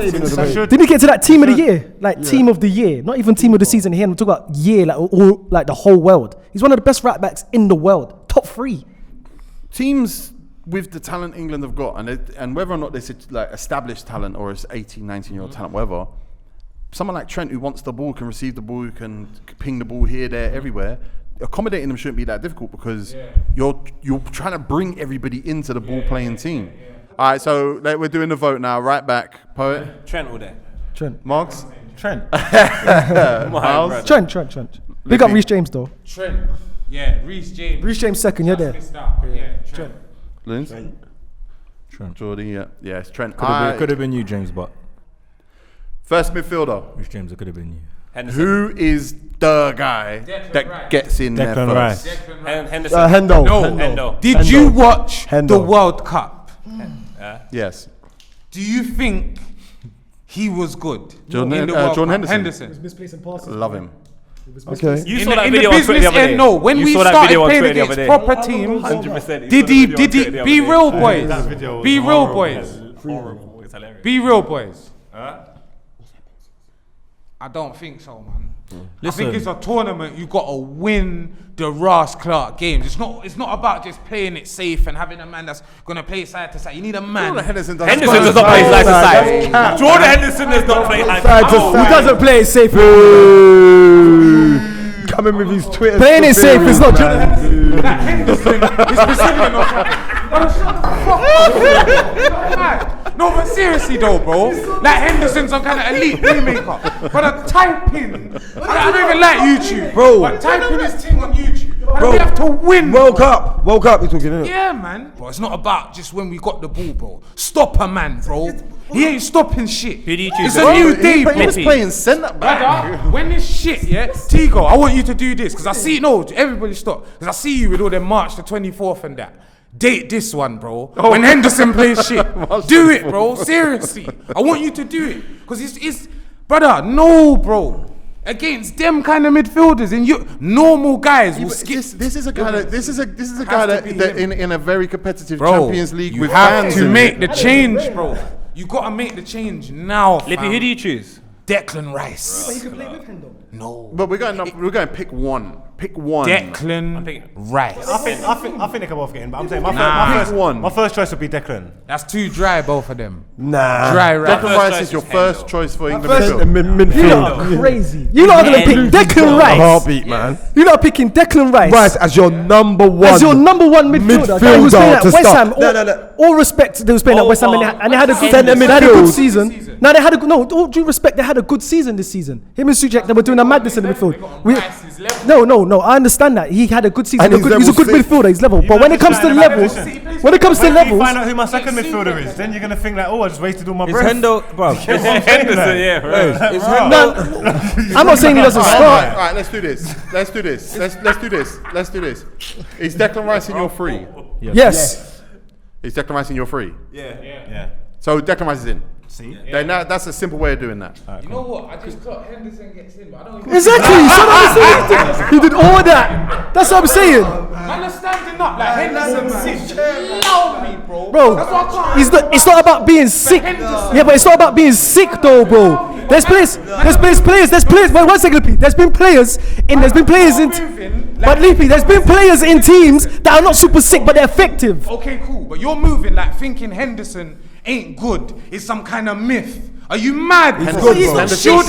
Should- didn't he get to that team of the year? Like team of the year, not even team of the season here. I'm talking about year, like the whole world. He's one of the best right backs in the world, top 3. Teams with the talent England have got, and whether or not this is like established talent or it's 18, 19-year-old talent, whatever, someone like Trent who wants the ball, can receive the ball, can ping the ball here, there, everywhere, accommodating them shouldn't be that difficult because you're trying to bring everybody into the ball-playing team. All right, so we're doing the vote now. Right back, Poet. Trent all day. Trent. Marks. Trent. Miles. Trent. Big up Reece James though. Trent. Yeah, Reece James. Reece James second, you're there. Missed out, but yeah, Trent. Loons. Trent. Jordy, yeah, it's Trent. Could have been you, James, but First midfielder. Reece James, it could have been you. Henderson. Who is the guy Declan that Rice. gets in there Declan first? Rice. Declan Rice. Henderson. Hendo. No. Hendo. Did Hendo. you watch Hendo. the World Cup? Yes. Do you think he was good? Jordan in the World Jordan Cup? Henderson. Misplacing passes. Love him. Okay. You In saw the, that in video the on Twitter business the other day. end, no. When You we saw that started video on playing Twitter the against other day. proper teams, 100%. did he be real, boys? That video was Be real, horrible. boys. Horrible. It's hilarious. Be real, boys. I don't think so, man. I think it's a tournament. You got to win the Ross Clark games. It's not about just playing it safe and having a man that's gonna play side to side. You need a man. Jordan Henderson does Henderson does not play side to side. That's Jordan Henderson does not play side Side to to side. Who doesn't play it safe? Coming with his Twitter. Playing it safe is not Jordan Henderson. That Henderson is Brazilian or something. Bro, shut the fuck up. No, but seriously though, bro. Like Henderson's some kind of elite playmaker. But a typing, I don't even like YouTube, Bro. But typing this thing on YouTube. But Bro. we have to win. World Cup. You're talking, innit? Yeah, man. Bro, it's not about just when we got the ball, bro. Stop a man, bro. He ain't stopping shit. Who do you choose? It's a new day, He was bro. playing centre back. Brother, when this shit, yeah, Tego, I want you to do this, because I see, no, everybody stop, because I see you with all them March the 24th and that. Date this one, bro. When Henderson plays shit, do it, bro. Seriously. I want you to do it. Because it's, brother, no, bro. Against them kind of midfielders and you normal guys will skip. This is a guy that in a very competitive Bro, Champions League you with have fans to in make it. the change, bro. You gotta make the change now, Lippy, fam. who do you choose? Declan Rice. You can play with him though. No. But we're going pick one. Pick one. Declan picking- Rice. I think they can both get in, but I'm saying Nah. my first choice would be Declan. That's too dry, both of them. Nah. Dry Rice. Declan Rice choice is your is first Hendo. choice for England First midfield. You lot are crazy. You lot are gonna pick Declan Rice. Heartbeat, man. You lot are picking Declan Rice. Rice as your number one. As your number one midfielder. Guy who was playing at to West start. Ham. All respect, they was playing at West Ham and they had a good, Centre they had a good midfield. season. No, they had a no. All due respect, they had a good season this season. Him and Suchek, they were doing a madness in the midfield. No. I understand that he had a good season. And his He's a good level's midfielder. He's level. But when it comes to levels, when it comes to When you levels, find out who my second midfielder is, then you're gonna think like, oh, I just wasted all my It's breath. Hendo, bro. Henderson, yeah, bro. It's Hendo. no, I'm not saying he doesn't All start. right, let's do this. Let's do this. Is Declan Rice in your three? Yes. Is Declan Rice in your three? Yeah. So Declan Rice is in. See? Then that's a simple way of doing that. You know what? I just thought Henderson gets in, but I don't even. Exactly. So that's what he did all that. That's what I'm saying. Man is standing up like Henderson, man. Love me, bro. Bro, That's what I can't. it's not about being sick. Yeah, but it's not about being sick though, bro. There's players. Wait, 1 second, please. There's been players in. Moving, But Lippy, there's been players in teams that are not super sick, but they're effective. Okay, cool. But you're moving like thinking Henderson ain't good. It's some kind of myth. Are you mad? He's good, bro. Henderson's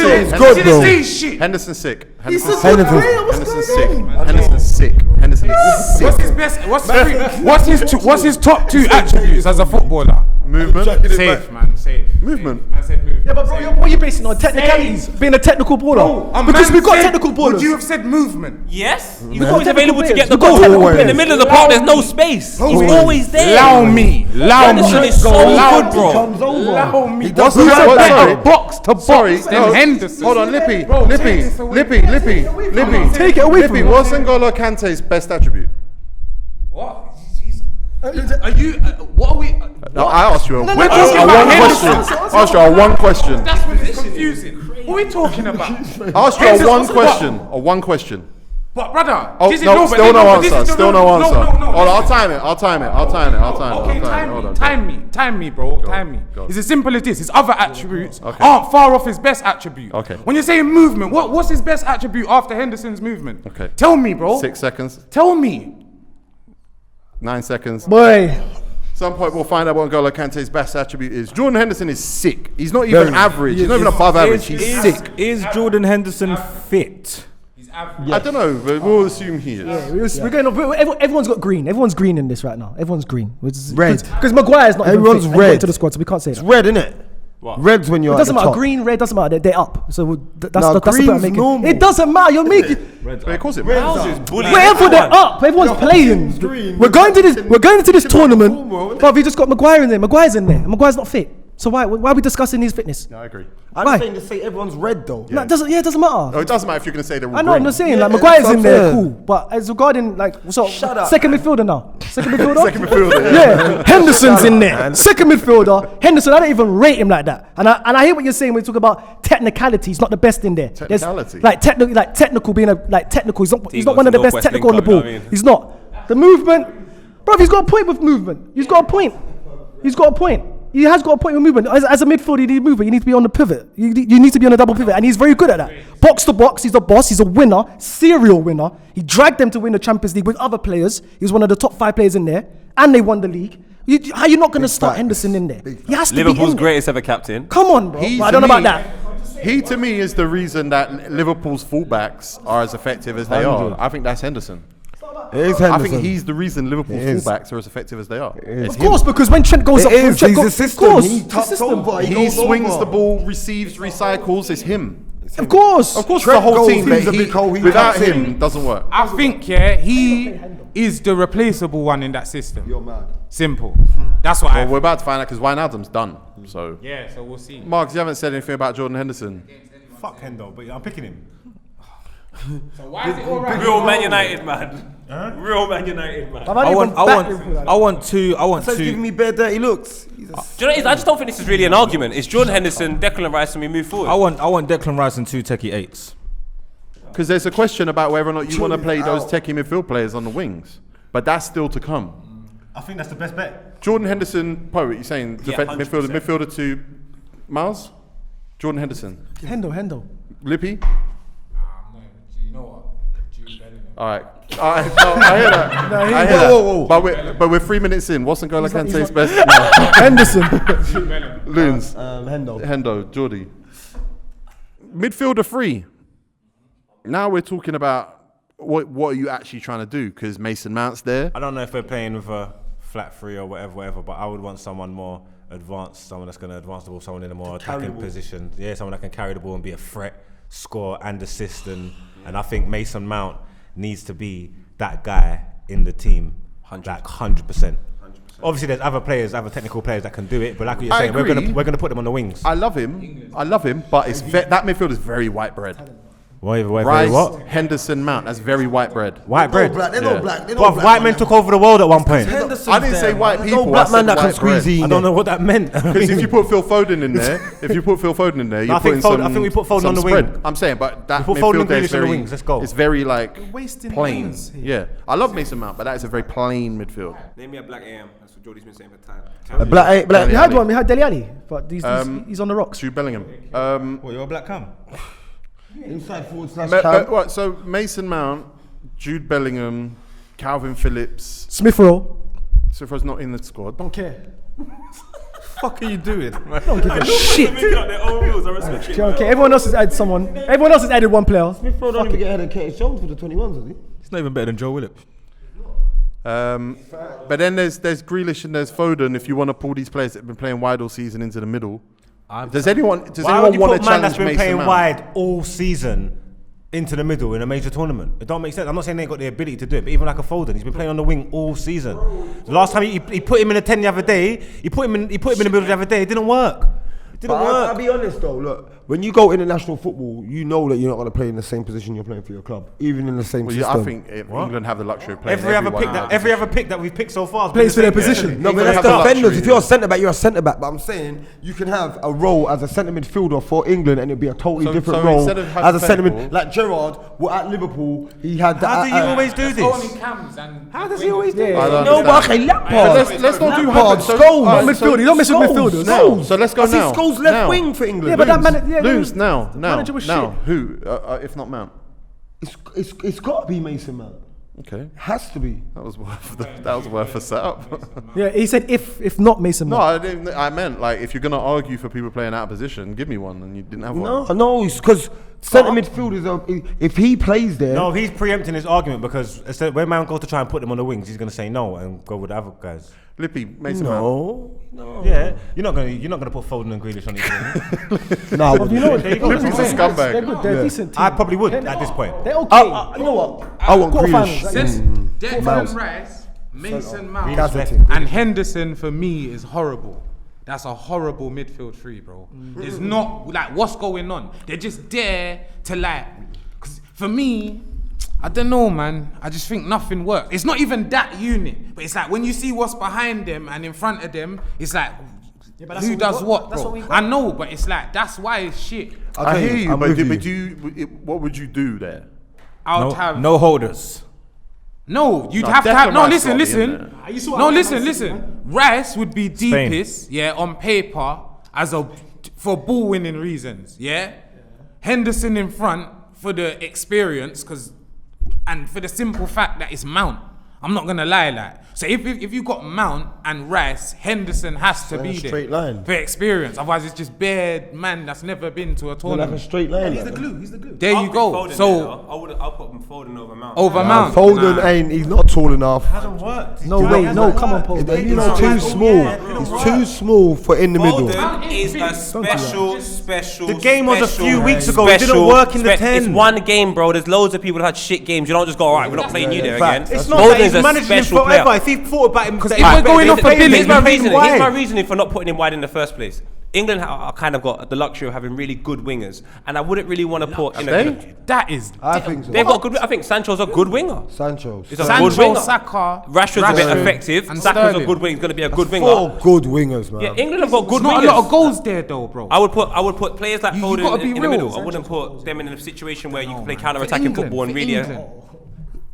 sick. Henderson's sick. He's a good player. Henderson's sick. Henderson's sick. Henderson is sick. What's his best? What's his top 2 attributes as a footballer? Movement. Safe, man. Safe. Movement. Man said movement. Yeah, but bro, what are you basing on? Technicalities? Being a technical baller? Because we've got technical ballers. Would you have said movement? Yes. He's got always technical available to get players. the We've got goal. technical In the players. middle of the park, there's no space. He's always there. Allow me. Henderson is so good, bro. Allow me. He does Who's a sorry. better box to Sorry, box than Henderson? Hold on, Lippy. Bro, take Lippy. this away. Lippy. Take it away from Lippy, him. what's N'Golo Kante's best attribute? What? Are you? What are we? No, I asked you a one talking about question. Henderson. I asked you a one question. That's what is confusing. What are we talking about? I asked you a one question. A one question. But brother, Oh, this is no, but still no this answer. is- Still no answer. No. Hold on, I'll time it. Okay, time me, bro. Time me. Go. It's as simple as this. His other attributes Okay. aren't far off his best attribute. Okay. When you're saying movement, what's his best attribute after Henderson's movement? Okay. Tell me, bro. 6 seconds. Tell me. 9 seconds. Boy. Some point we'll find out what N'Golo Kante's best attribute is. Jordan Henderson is sick. He's not even average. He's not even above average. He's sick. Is Jordan Henderson fit? I don't know, but we'll assume he is. We're going. Everyone's got green. Everyone's green in this right now. Everyone's green. Red. Because Maguire's not. Everyone's even fit. red. To the squad, so we can't say It's that. red, innit? Red's when you're It doesn't at the matter. top. Green, red doesn't matter. They're up. So that's No, the point I'm green's making. normal. It doesn't matter. You're making. But of course it Miles matters. is bullying Wherever they're everyone. up, everyone's playing. green. We're going to this. We're going into this tournament. formal, innit? But we just got Maguire in there. Maguire's in there. And Maguire's not fit. So why are we discussing his fitness? No, I agree. I'm Why? saying to say everyone's red though. No, it doesn't matter. No, it doesn't matter if you're going to say they're all I know. green. I'm not saying Yeah, like Maguire's that's in what there, I'm cool. saying. But as regarding like Shut up, second midfielder now. Second midfielder. Second midfielder, Yeah, Henderson's in there. man. Second midfielder, Henderson. I don't even rate him like that. And I hear what you're saying when you talk about technicality. He's not the best in there. There's, Technicality? like technical being technical. He's not Tego's one of the the best Northwest technical on the link up, ball. you know what I mean? He's not. The movement, bro. He's got a point with movement. He's got a point. He's got a point. He has got a point with movement. As a midfielder, you need movement. You need to be on the pivot. You need to be on a double pivot, and he's very good at that. Box to box, he's a boss. He's a winner, serial winner. He dragged them to win the Champions League with other players. He was one of the top 5 players in there, and they won the league. How are you not going to start Henderson in there? He has to be Liverpool's in there. greatest ever captain. Come on, bro. He, But I to don't know about me- that. He, to me, is the reason that Liverpool's fullbacks are as effective as they are. I think that's Henderson. It is I Henderson. think he's the reason Liverpool's It is. fullbacks are as effective as they are. It's Of course, because when Trent goes It up, is. Trent He's goes, the of system. course, He the tucks system. over. He goes swings over. the ball, receives, recycles. It's him. Of course. Of course, Trent the whole goes, team. But he's a big hole, he without tucks him, in. doesn't work. I think he is the replaceable one in that system. You're mad. Simple. That's what Well, we're I. about to find out because Wijnaldum's done. So, Yeah, so we'll see. Margs, you haven't said anything about Jordan Henderson. Fuck Hendo, but I'm picking him. So why is it all right? Real Man United, man. Real Man United, man. I want He's giving me bare dirty looks. Do you know what it is? I just don't think this is really an argument. It's Jordan Henderson, Declan Rice, and we move forward. I want Declan Rice and 2 techie 8s. Because there's a question about whether or not you want to play those techie midfield players on the wings. But that's still to come. I think that's the best bet. Jordan Henderson, Poet, you're saying Yeah, midfielder to Miles? Jordan Henderson. Hendo. Lippy? You know what? All right. No, I hear that. I hear that. But we're 3 minutes in. What's N'Golo Kante's best? No. Henderson. Loons. Hendo. Jordy. Midfielder 3. Now we're talking about what are you actually trying to do? Because Mason Mount's there. I don't know if we're playing with a flat 3 or whatever, but I would want someone more advanced, someone that's going to advance the ball, someone in a more attacking position. Yeah, someone that can carry the ball and be a threat, score and assist. And I think Mason Mount needs to be that guy in the team, like 100%. Obviously, there's other players, other technical players that can do it, but like what you're saying, agree. we're gonna put them on the wings. I love him, but it's that midfield is very white bread. Rice, what? Henderson, Mount. That's very white bread. White bread. They're not black. They're But not black. white men took over the world at one point. I didn't say white There's people. no black I man said that can white bread. squeeze in. I don't know what that meant. Because if you put Phil Foden in there, you're I think putting some. I think we put Foden some on the spread. wing. I'm saying, but that We put Foden midfield and there is Grealish on the very. wings. Let's go. It's very like wasting plain. hands here. Yeah, I love Mason Mount, but that is a very plain midfield. Name me a black AM. That's what Jordy's been saying for time. Black. We had one. We had Dele Alli, but he's on the rocks. Jude Bellingham. What, you're a black cam? Inside forward / What, so Mason Mount Jude Bellingham, Calvin Phillips. Smith Rowe. Smith Rowe's not in the squad. Don't care. Fuck are you doing? Don't give a shit. Making up their own rules. I respect it. Okay, everyone else has added someone. Everyone else has added one player. Smith Rowe don't even get ahead of Curtis Jones for the 21s, does he? It's not even better than Joe Willett. But then there's Grealish and there's Foden. If you want to pull these players that have been playing wide all season into the middle, does anyone Why would want you to put man challenge that's been Mason playing Mount? wide all season into the middle in a major tournament? It don't make sense. I'm not saying they ain't got the ability to do it, but even like a Foden, he's been playing on the wing all season. The last time he put him in a 10 the other day, he put him in the middle the other day. It didn't work. It didn't work. I'll be honest though, look, when you go international football, you know that you're not going to play in the same position you're playing for your club, even in the same Well, system. I think England have the luxury of playing Every other everyone pick that we've picked so far has Plays for been their the same position. No, but England that's have the defenders. luxury, If you're a centre back, you're a centre back. But I'm saying you can have a role as a centre midfielder for England, and it'd be a totally different so role instead of as a centre mid. hypothetical- Like Gerrard, well, at Liverpool, he had that. How do you always do Only this? cams and How does he always do I this? don't No, but understand. okay, But Lampard. let's not do Lampard, hypothetical. Scholes, Alright, Not midfield. You don't mess with midfielders. Scholes. So let's go I see now. Scholes left Now. wing for England. Yeah, but that man. Yeah, Loons now. manager was Now, shit. who? If not Mount. It's got to be Mason Mount. Okay, Has to be. that was worth a setup. Yeah, he said if not Mason No, Mount. I meant like if you're gonna argue for people playing out of position, give me one, and you didn't have one. No, it's because centre midfielders. If he plays there, No, he's preempting his argument because instead, when man goes to try and put them on the wings, he's going to say no and go with the other guys. Lippy, Mason Mount. no. Yeah, you're not gonna put Foden and Grealish on his wing. No, You know what? There you go. Lippy's a scumbag. They're good. They're a decent team. I probably would at this point. They're okay. you know what? I want Quarterfinals, Grealish. Since Miles. Declan Rice, Mason Mount, Gazetting. and Henderson for me is horrible. That's a horrible midfield three, bro. There's not like what's going on. They're just there to like. Cause for me, I don't know, man. I just think nothing works. It's not even that unit, but it's like when you see what's behind them and in front of them, it's like. but that's Who what we does got. what, That's bro? what we got. I know, but it's like that's why it's shit. I hear you, I'm but with what would you do there? I would have No holders. No, you'd No, have to have. Declan No, Rice listen, gotta be in listen. No, listen. Rice would be deepest, yeah, on paper for ball winning reasons, yeah. Henderson in front for the experience, and for the simple fact that it's Mount. I'm not gonna lie, like. So if you got Mount and Rice, Henderson has to be there straight line. for experience. Otherwise, it's just bare man that's never been to a Like a tournament. straight line. He's the glue. He's the glue. There you go. So I'll put Foden over Mount. over Mount. Foden Nah. ain't. He's not tall enough. Hasn't worked. No way. No, come on, Paul. He's No, too no, small. yeah, He's too small for in the middle. Foden is a special. The game was a few special, weeks ago. It didn't special work in the spe- It's 10. one game, bro. There's loads of people that had shit games. You don't just go, all right, we're not playing you there again. It's not that he's Foden's a managing him special forever. player. If he thought about him, because if we're going off a billion, Here's why. my reasoning for not putting him wide in the first place. England are kind of got the luxury of having really good wingers, and I wouldn't really want to put in a. That is. I think so. They've got good. I think Sancho's a good winger. Sancho. He's a good Sancho, winger. Saka, Rashford's a bit Rashford, effective. and Saka's a Sterling. good winger. He's going to be a good winger. 4 good wingers, man. Yeah, England have got good There's not wingers. a lot of goals there, though, bro. I would put players like You Foden gotta be in the real. middle. I wouldn't put them in a situation where you can play counter-attacking England, football and for really England.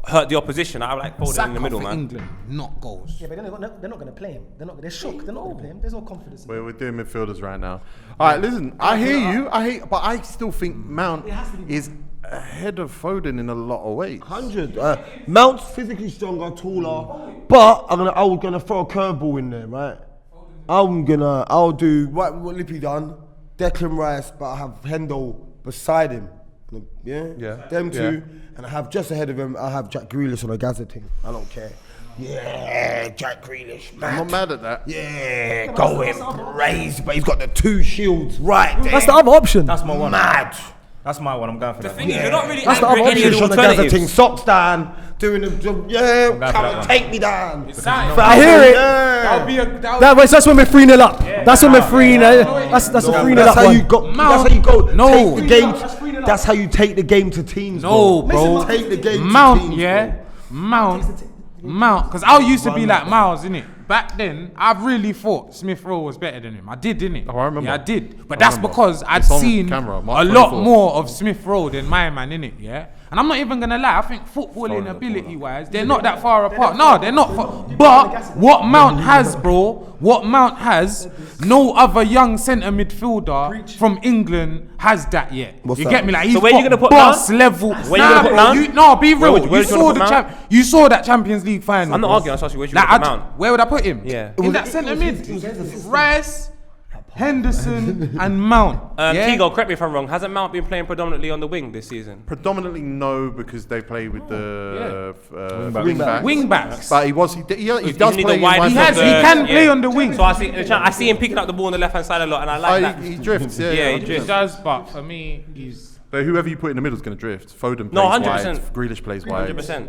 hurt the opposition. I like Foden Saka in the middle, for man. England, not goals. Yeah, but they're not going to play him. They're shook. They're not going to play him. There's no confidence. in him. We're doing midfielders right now. All right, listen. I hear you. But I still think Mount is ahead of Foden in a lot of ways. 100. Mount's physically stronger, taller, but I was gonna throw a curveball in there, right? I'll do what Lippy done, Declan Rice, but I have Hendo beside him. Yeah. Them two, and I have just ahead of him. I have Jack Grealish on a gazetting. I don't care. Yeah, Jack Grealish, man. I'm not mad at that. Yeah, going crazy, but he's got the 2 shields right there. That's the other option. That's my one. Mad. That's my one. I'm going for The that. thing is, you're not really That's the angry at any of Grealish the on the gazetting, alternatives. socks down, doing the job. Yeah, for come that and one. take me down. I hear it. That'll be a. That's when we're 3-0 up. That's when we're 3-0. That's a 3-0 That's up how one. you go. Mount. That's how you go. No. Take the game. That's how you take the game to teams. No, bro. Take the game Mount, to teams. yeah. Mount. Because I used to be like Miles, innit? Back then, I really thought Smith Rowe was better than him. I did, didn't it? Oh, I remember. Yeah, I did. But I that's remember. because I'd It's on seen camera, a March lot 24. more of Smith Rowe than my man, innit? Yeah. And I'm not even gonna lie. I think footballing ability-wise, they're not that far apart. No, they're not. But what Mount has, no other young centre midfielder from England has that yet. You get me? Like, he's So where you gonna put boss Mount? level. Where you gonna put Mount? No, be real. Where would you wanna put Mount? You saw that Champions League final. I'm not arguing. I'm asking where you Like, want to put Mount. where would I put him? Yeah. In that centre mid. Rice, Henderson, and Mount. Tego, correct me if I'm wrong. Hasn't Mount been playing predominantly on the wing this season? Predominantly no, because they play with the Wing backs. But he does need play the wide- He can play on the wing. So I see him picking up the ball on the left hand side a lot, and I like that. He drifts, Yeah, he He drifts. does, but for me, he's. But whoever you put in the middle is going to drift. Foden plays No, wide, 100%. Grealish plays wide. 100%.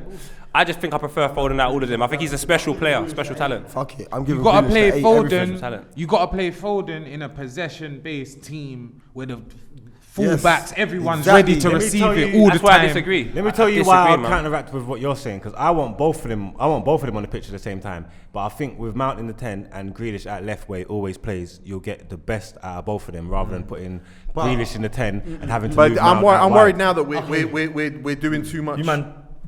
I just think I prefer Foden out all of them. I think he's a special player, special talent. Fuck it, I'm giving You gotta Grealish play the 8 Foden. talent. You gotta play Foden in a possession-based team where the fullbacks, Yes, everyone's exactly. ready to Let me receive tell it you- all the That's why I time. disagree. Let me tell you I why I'll disagree, man. counteract with what you're saying, because I want both of them. I want both of them on the pitch at the same time. But I think with Mount in the 10 and Grealish at left, where he always plays, you'll get the best out of both of them, rather than putting Grealish in the 10 and having to. But move I'm Mount out worried wide. now that we're doing too much.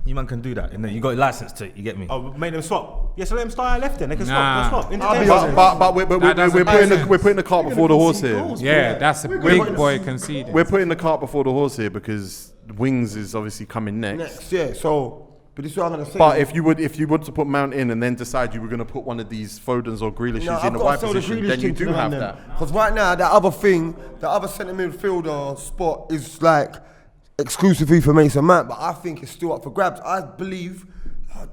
You man can do that, and then you got a license to it. You get me? Oh, make them swap. Yeah, so let them start at left then. They can Nah. swap. They'll swap. I'll be Interchange. honest. But we're putting the cart before the horse here. Yeah, that's a big boy conceding. We're putting the cart before the horse here because wings is obviously coming next. Yeah, so, but this is what I'm gonna say. But if you would to put Mount in and then decide you were going to put one of these Fodens or Grealishes in the wide position, then you do have that. Because right now, that other centre midfielder spot is like exclusively for Mason Mount, but I think it's still up for grabs. I believe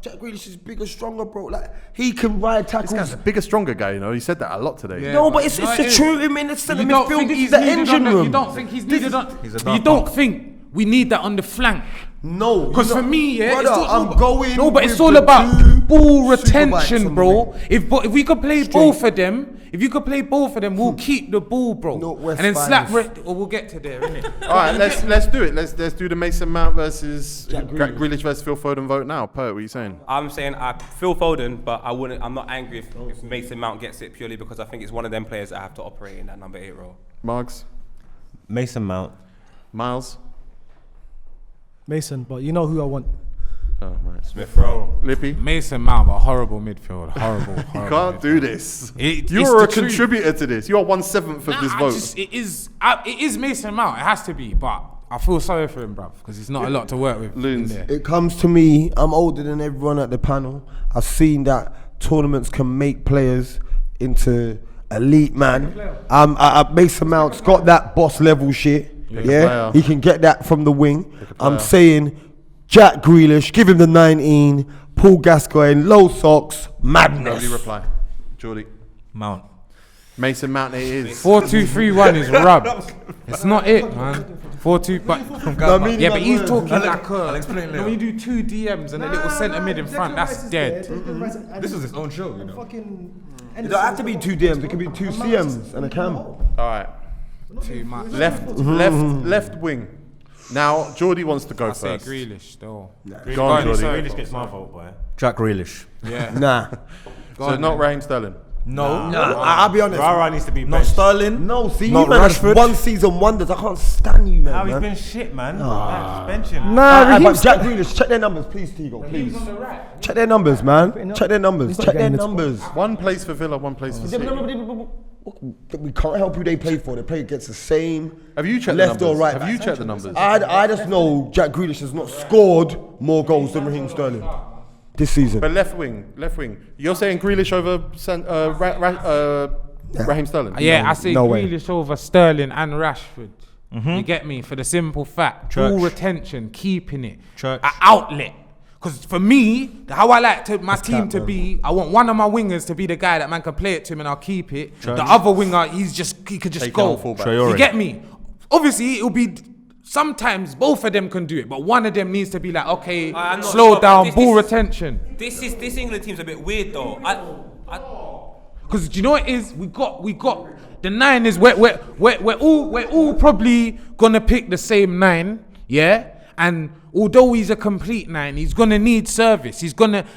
Jack Grealish is bigger, stronger, bro. Like, he can ride This tackles. guy's a bigger, stronger guy, you know. He said that a lot today. Yeah. No, but it's No, the it is. true him in the centre You don't midfield. think This he's is the needed engine on the, room. You don't think he's needed on. He's a You dark don't horse. think we need that on the flank. No, Because for me, yeah, brother, it's all I'm going. No, but it's with all the about two ball super bikes retention, on the bro. wing. If we could play both of them, we'll keep the ball, bro. Northwest And then slap. finest. Or we'll get to there, innit? All right, let's do it. Let's do the Mason Mount versus Grealish versus Phil Foden vote now. Pert, what are you saying? I'm saying I feel Foden, but I'm not angry if Mason Mount gets it, purely because I think it's one of them players that have to operate in that number 8 role. Margs, Mason Mount. Miles. Mason, but you know who I want. Oh, right. Smith Rowe. Lippy. Mason Mount, a horrible midfield. Horrible. You can't do this. It's You're a the truth. contributor to this. You are 1/7 of this vote. It is Mason Mount. It has to be, but I feel sorry for him, bruv, because he's not a lot to work with. Loons. in there. It comes to me, I'm older than everyone at the panel. I've seen that tournaments can make players into elite, man. Mason Mount's got that boss level shit. player. He can get that from the wing. I'm saying Jack Grealish, give him the 19, Paul Gascoigne, low socks, madness. Lovely reply. Jordy. Mount. Mason Mount it is. 4-2-3-1 is rubbed. It's not it, man. 4-2, but yeah, but he's talking like I'll explain later. when you do 2 DMs and a little centre mid in front, that's dead. This is his own show, you know. It don't have to be 2 DMs, it could be 2 CMs and a Campbell. All right. Too much. Left wing. Now Jordy wants to go I say first. Grealish still. Go on, Jordy. Grealish gets my vote, boy. Jack Grealish. Yeah. Nah. So not Raheem Sterling. No. I'll be honest. Rara needs to be Not benched. Sterling. No, see, Not you man, that's Rashford. 1 season wonders. I can't stand you, man. How he's been shit, man. Bench him. But Jack Grealish, check their numbers, please, Tego, please. Check their numbers, man. Check their numbers. Check their numbers. One place for Villa, one place for City. We can't help who they play for. They play against the same. Have you checked left the numbers? or right? Have you checked the numbers? I just know Jack Grealish has not scored more goals than Raheem Sterling this season. But left wing. You're saying Grealish over Raheem Sterling? Yeah, I say no way. Grealish over Sterling and Rashford. You get me? For the simple fact, ball retention, keeping it, an outlet. Because for me, how I like my team to be, I want one of my wingers to be the guy that man can play it to him and I'll keep it. The other winger, he could just Take go. on fullback. You get me? Obviously, it'll be. Sometimes both of them can do it, but one of them needs to be like, okay, I'm not slow sure, down, but ball retention. This England team's a bit weird though. Because do you know what it is? We got the 9 is we're all probably gonna pick the same 9, yeah. And although he's a complete 9, he's gonna need service.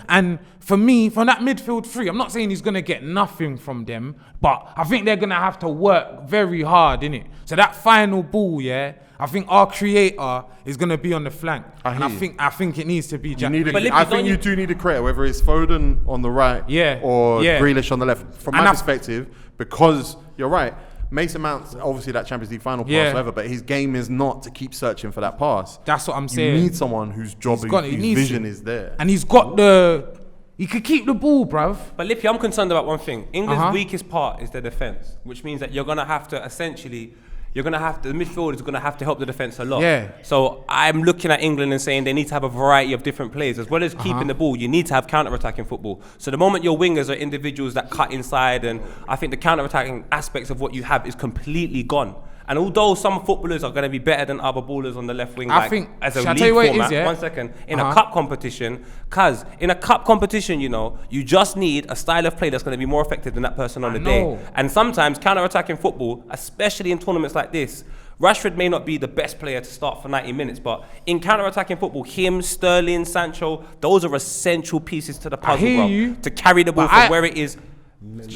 And for me, from that midfield 3, I'm not saying he's gonna get nothing from them, but I think they're gonna have to work very hard, innit? So that final ball, yeah, I think our creator is gonna be on the flank. I think it needs to be Jack. I think you do need a creator, whether it's Foden on the right or Grealish on the left. From my perspective, because you're right, Mason Mount's obviously that Champions League final pass, whatever, but his game is not to keep searching for that pass. That's what I'm saying. You need someone whose job, whose vision is there. And he could keep the ball, bruv. But Lippy, I'm concerned about one thing. England's weakest part is their defence, which means that you're going to have to essentially, the midfield is going to have to help the defence a lot. Yeah. So I'm looking at England and saying they need to have a variety of different players. As well as keeping the ball, you need to have counter-attacking football. So the moment your wingers are individuals that cut inside, and I think the counter-attacking aspects of what you have is completely gone. And although some footballers are going to be better than other ballers on the left wing, I think, as a league format, 1 second, in a cup competition, because in a cup competition, you just need a style of play that's going to be more effective than that person on the day. And sometimes counter-attacking football, especially in tournaments like this, Rashford may not be the best player to start for 90 minutes, but in counter-attacking football, him, Sterling, Sancho, those are essential pieces to the puzzle, bro, to carry the ball from where it is.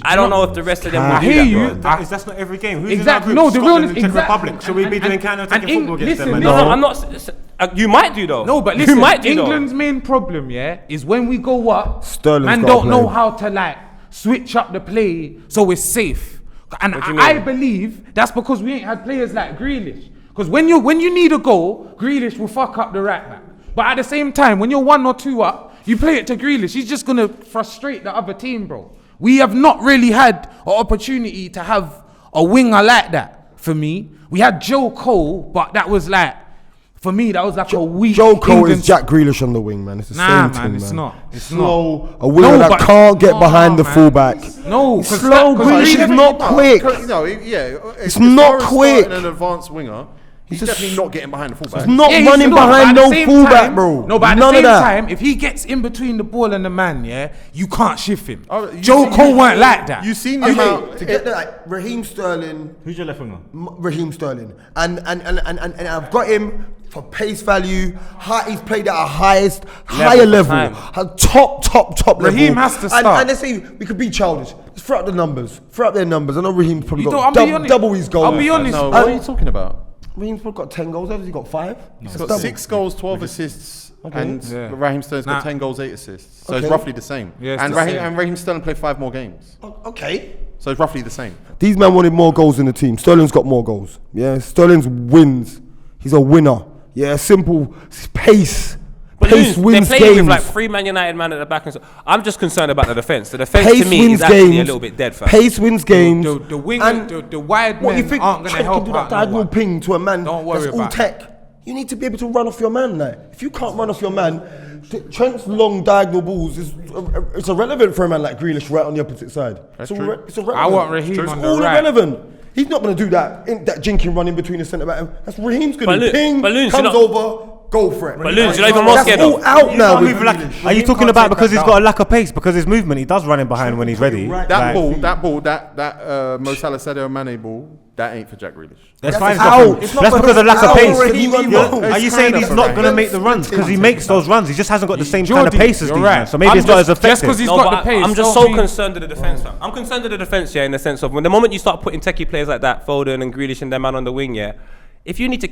I don't know if the rest of them will do that, bro. That's not every game. Who's Exactly. in that group? No, the Scotland realness. and Czech Republic. Should we be doing counter-attacking football against them? No, I'm not. You might do though. No, but listen, England's main problem, is when we go up, man don't know how to switch up the play so it's safe. And I believe that's because we ain't had players like Grealish. Because when you need a goal, Grealish will fuck up the right back. But at the same time, when you're 1 or 2 up, you play it to Grealish. He's just gonna frustrate the other team, bro. We have not really had an opportunity to have a winger like that. For me, we had Joe Cole, but that was for me, that was a weak. Joe Cole is Jack Grealish on the wing, man. It's the same thing, man. It's not. It's slow. Not. A winger that can't get behind the fullback. No, slow. Grealish is not quick. It's not quick. An advanced winger. He's definitely not getting behind the fullback. He's not running behind no fullback, bro. No, but at the same time, if he gets in between the ball and the man, you can't shift him. Joe Cole weren't like that. You've seen him out to get Raheem Sterling. Who's your left winger? Raheem Sterling, and I've got him for pace value. He's played at a higher level, a top level. Raheem has to start. And let's say we could be childish. Let's throw out the numbers. Throw out their numbers. I know Raheem's probably got honest, double his goals. I'll be honest. No, what are you talking about? Raheem's probably got 10 goals. Has he got 5? He's got 6 goals, 12 assists, and Raheem Sterling's got 10 goals, 8 assists. So it's roughly the same. Yeah, and Raheem Sterling played 5 more games. Okay. So it's roughly the same. These men wanted more goals in the team. Sterling's got more goals. Yeah, Sterling's wins. He's a winner. Yeah, simple pace. Pace wins they're playing with 3 Man United man at the back. And so I'm just concerned about the defence. The defence to me is actually a little bit dead, fam. Pace wins games. The wing, the wide men aren't going to help out. Diagonal ping to a man Don't worry that's all about tech. You need to be able to run off your man. If you can't run off your man, Trent's long diagonal balls it's irrelevant for a man like Grealish right on the opposite side. That's it's true. irrelevant. I want Raheem on the all right. irrelevant. He's not going to do that. That jinking run in between the centre back. That's Raheem's going to do. Ping, comes over. Go for it. Balloons, you're not even more scared of. That's all out now. Are you talking about because he's got a lack of pace? Because his movement, he does run in behind when he's ready. That Mo Salah Sadio Mane ball, that ain't for Jack Grealish. That's fine. out. That's because of lack of pace. Out. Are you saying he's not going to make the runs? Because he makes those runs. He just hasn't got the same kind of pace as these right. men. So maybe it's not as effective. Just because he's got the pace. I'm just so concerned with the defence, fam. I'm concerned with the defence, in the sense of when the moment you start putting techie players like that, Foden and Grealish and their man on the wing, if you need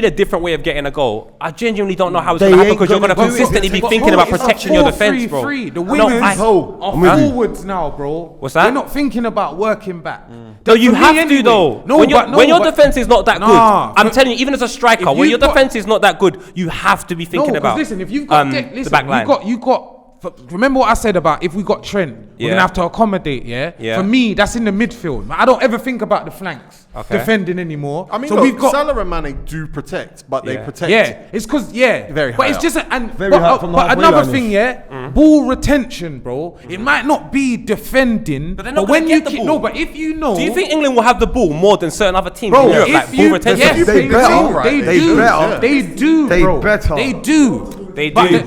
a different way of getting a goal, I genuinely don't know how it's going to happen because you're going to consistently be thinking about protecting your defence, bro. The wingers are forwards now, bro. What's that? They're not thinking about working back. No, you have to though. When your defence is not that good, I'm telling you, even as a striker, when your defence is not that good, you have to be thinking about. Listen, if you've got the back line. you got. Remember what I said about if we got Trent, we're gonna have to accommodate. For me, that's in the midfield. I don't ever think about the flanks defending anymore. I mean, so look, we've got Salah and Mane do protect, but they protect. It's because very high but it's up. just but another thing, ball retention, bro. It might not be defending, but they're not when gonna you get the ball. but if you know, do you think England will have the ball more than certain other teams? Bro, Like ball retention. They do. They do. They But do.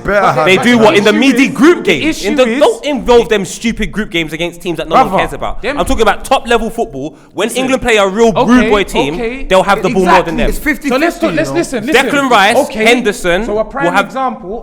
They do what in the meaty group games. Don't involve them stupid group games against teams that no one cares about. I'm talking about top level football. When England play a real rude boy team, they'll have the ball more than them. It's 50-50. So let's listen. Declan Rice, Henderson. So a will prime have example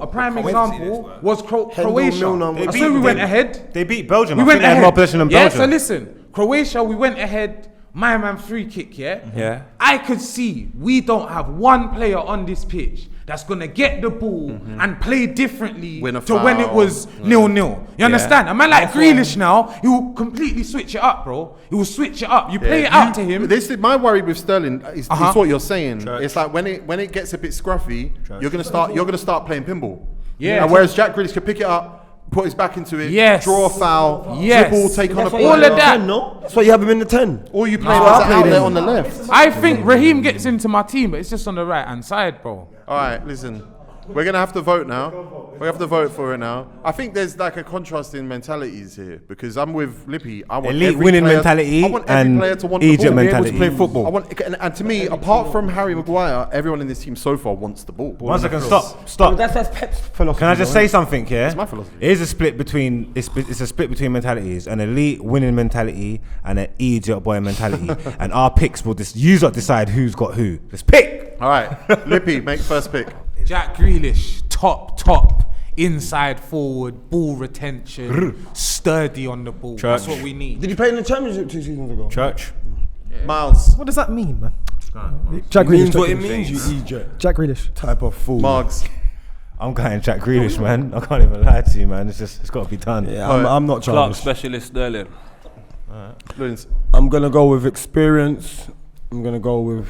was Croatia. Milner. So we went ahead. They beat Belgium. We I went think they had ahead. more possession than Yeah. Belgium. So listen, Croatia. We went ahead. My man free kick. Yeah. Yeah. I could see we don't have one player on this pitch that's gonna get the ball and play differently Win a to when it foul. was 0-0. You understand? A man like Grealish now, he will completely switch it up, bro. He will switch it up. You play it out to him. This is my worry with Sterling. Is what you're saying. Church. It's like when it gets a bit scruffy, you're gonna start playing pinball. Yeah. And whereas Jack Grealish could pick it up, put his back into it, Yes. draw a foul, Yes. dribble, take on a All of that. That's why you have him in the 10. Or you play him as an outlet on the left. I think Raheem gets into my team, but it's just on the right hand side, bro. All right, listen. We're going to have to vote now. We have to vote for it now. I think there's like a contrast in mentalities here because I'm with Lippy. I want Elite every winning player, mentality I want every and player to want Egypt the ball. mentality. Be able to play football. And to me, apart from Harry Maguire, everyone in this team so far wants the ball. 1 second, stop. That's Pep's philosophy. Can I just say something here? It's my philosophy. It is a split between it's a split between mentalities, an elite winning mentality and an idiot boy mentality. And our picks will decide who's got who. Let's pick. All right, Lippy, make first pick. Jack Grealish, top, inside forward, ball retention, sturdy on the ball. That's what we need. Did you play in the Championship 2 seasons ago? Church. Miles, What does that mean, man? Jack Grealish. Means what it means, you Egypt. Jack Grealish. Type of fool. Margs. I'm going Jack Grealish, man. I can't even lie to you, man. It's got to be done. Yeah, I'm not Clark childish. specialist Sterling. Loons. I'm gonna go with experience. I'm gonna go with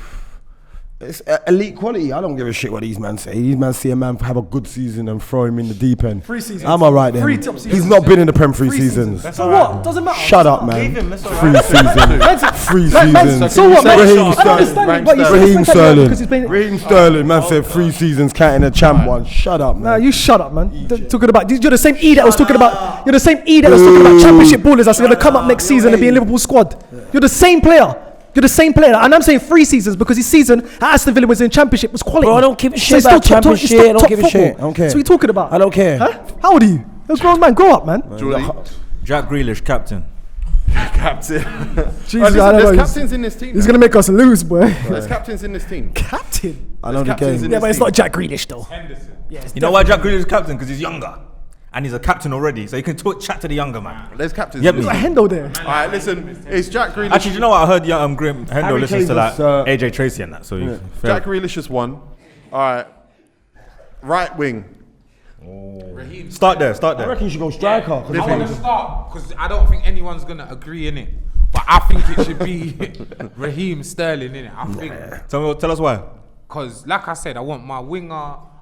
it's elite quality. I don't give a shit what these men say. These men see a man have a good season and throw him in the deep end. 3 seasons. I'm alright then. 3 top seasons. He's not been in the Prem 3 seasons. So what? Doesn't matter. Shut up, man. Leave him, that's 3 alright. seasons. 3 seasons. So what, man? Raheem I don't Sterling. understand what you say. Raheem Sterling. Because he's been. Raheem Sterling, man said 3 seasons counting a champ one. Shut up, man. Nah, you shut up, man. Talking about you're the same E that was talking about. You're the same E that was talking about championship ballers that's gonna come up next season and be in Liverpool squad. You're the same player. You're the same player, and I'm saying 3 seasons because his season at Aston Villa was in championship was quality. Bro, I don't give a So shit it's about still top- championship. it's still I don't top give a football. shit. I don't care. So what are you talking about? I don't care. Huh? How old are you? You're a grown man. Grow up, man. Julie. Jack Grealish, captain. Captain. Jesus, I don't know. There's captains in this team. He's gonna make us lose, boy. There's captains in this team. Captain. I know the captains game. in Yeah, this but it's team. not Jack Grealish though. You know why Jack Grealish is captain? Because he's younger. And he's a captain already, so you can chat to the younger man. There's captains. Yep. in this Got team. Hendo there. All right, listen. It's Jack Grealish. Actually, do you know what? I heard Graham Hendo Harry listens to Kane like was, AJ Tracy and that, so he's fair. Jack Grealish has won. All right. Right wing. Start there. I reckon you should go striker. I want to start because I don't think anyone's gonna agree in it, but I think it should be Raheem Sterling in it. I think Tell us why. because, like I said, I want my winger.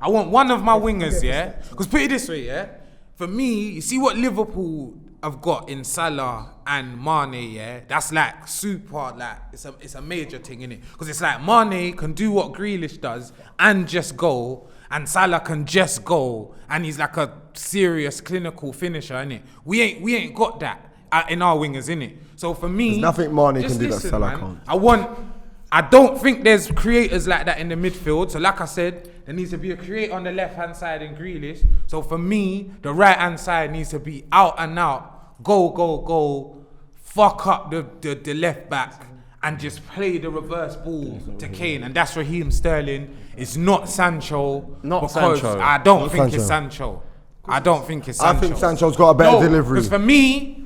I want one of my wingers, yeah. Because put it this way, yeah. For me, you see what Liverpool have got in Salah and Mane, yeah. That's like super, like it's a major thing in it. Because it's like Mane can do what Grealish does and just go. And Salah can just go, and he's like a serious clinical finisher, innit? We ain't got that in our wingers, innit? So for me, There's nothing Mane just can do that Salah man. can't. I don't think there's creators like that in the midfield. So like I said, there needs to be a creator on the left hand side in Grealish. So for me, the right hand side needs to be out and out, go, fuck up the left back. And just play the reverse ball to Kane, and that's Raheem Sterling. It's not Sancho. Not because Sancho. I don't Not think Sancho. it's Sancho. I don't think it's I Sancho. think Sancho's got a better delivery. Because for me,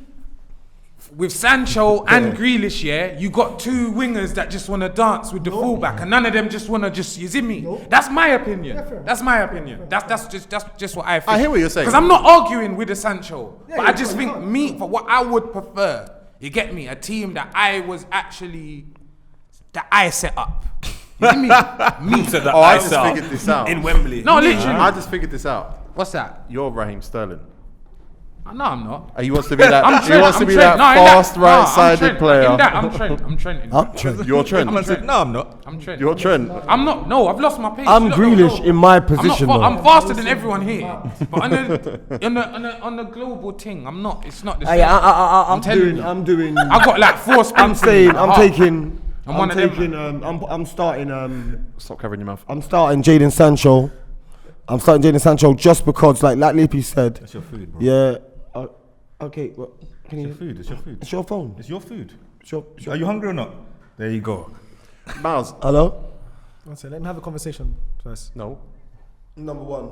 with Sancho and Grealish, yeah, you got 2 wingers that just want to dance with the fullback, and none of them just want to you see me? That's my opinion. That's my opinion. That's just what I think. I hear what you're saying. Because I'm not arguing with the Sancho, but I just think for what I would prefer, you get me, a team that I set up. You see me? I just figured this out. In Wembley. No, literally. I just figured this out. What's that? You're Raheem Sterling. No, I'm not. He wants to be that. I'm he Trent. wants to I'm be Trent. that No, in fast, that. right-sided I'm Trent. player. In that, I'm Trent. I'm Trent. I'm Trent. You're Trent. No, I'm not. I'm Trent. You're Trent. I'm not. No, I've lost my pace. I'm Look, Grealish in my I'm, not position, fa- though. I'm faster than everyone here, but on the global thing, I'm not. It's not the same. I'm telling you. I'm doing. I got like 4 sprints. I'm saying. I'm Oh. taking. I'm one of them, I'm starting. Stop covering your mouth. I'm starting Jadon Sancho. I'm starting Jadon Sancho just because, like Lippy said. That's your food, bro. Yeah. Okay. Well, can It's you? your food. It's your food. It's your phone. It's your food. Sure. Are you hungry or not? There you go. Miles. Hello. One second, let me have a conversation first. No. Number 1.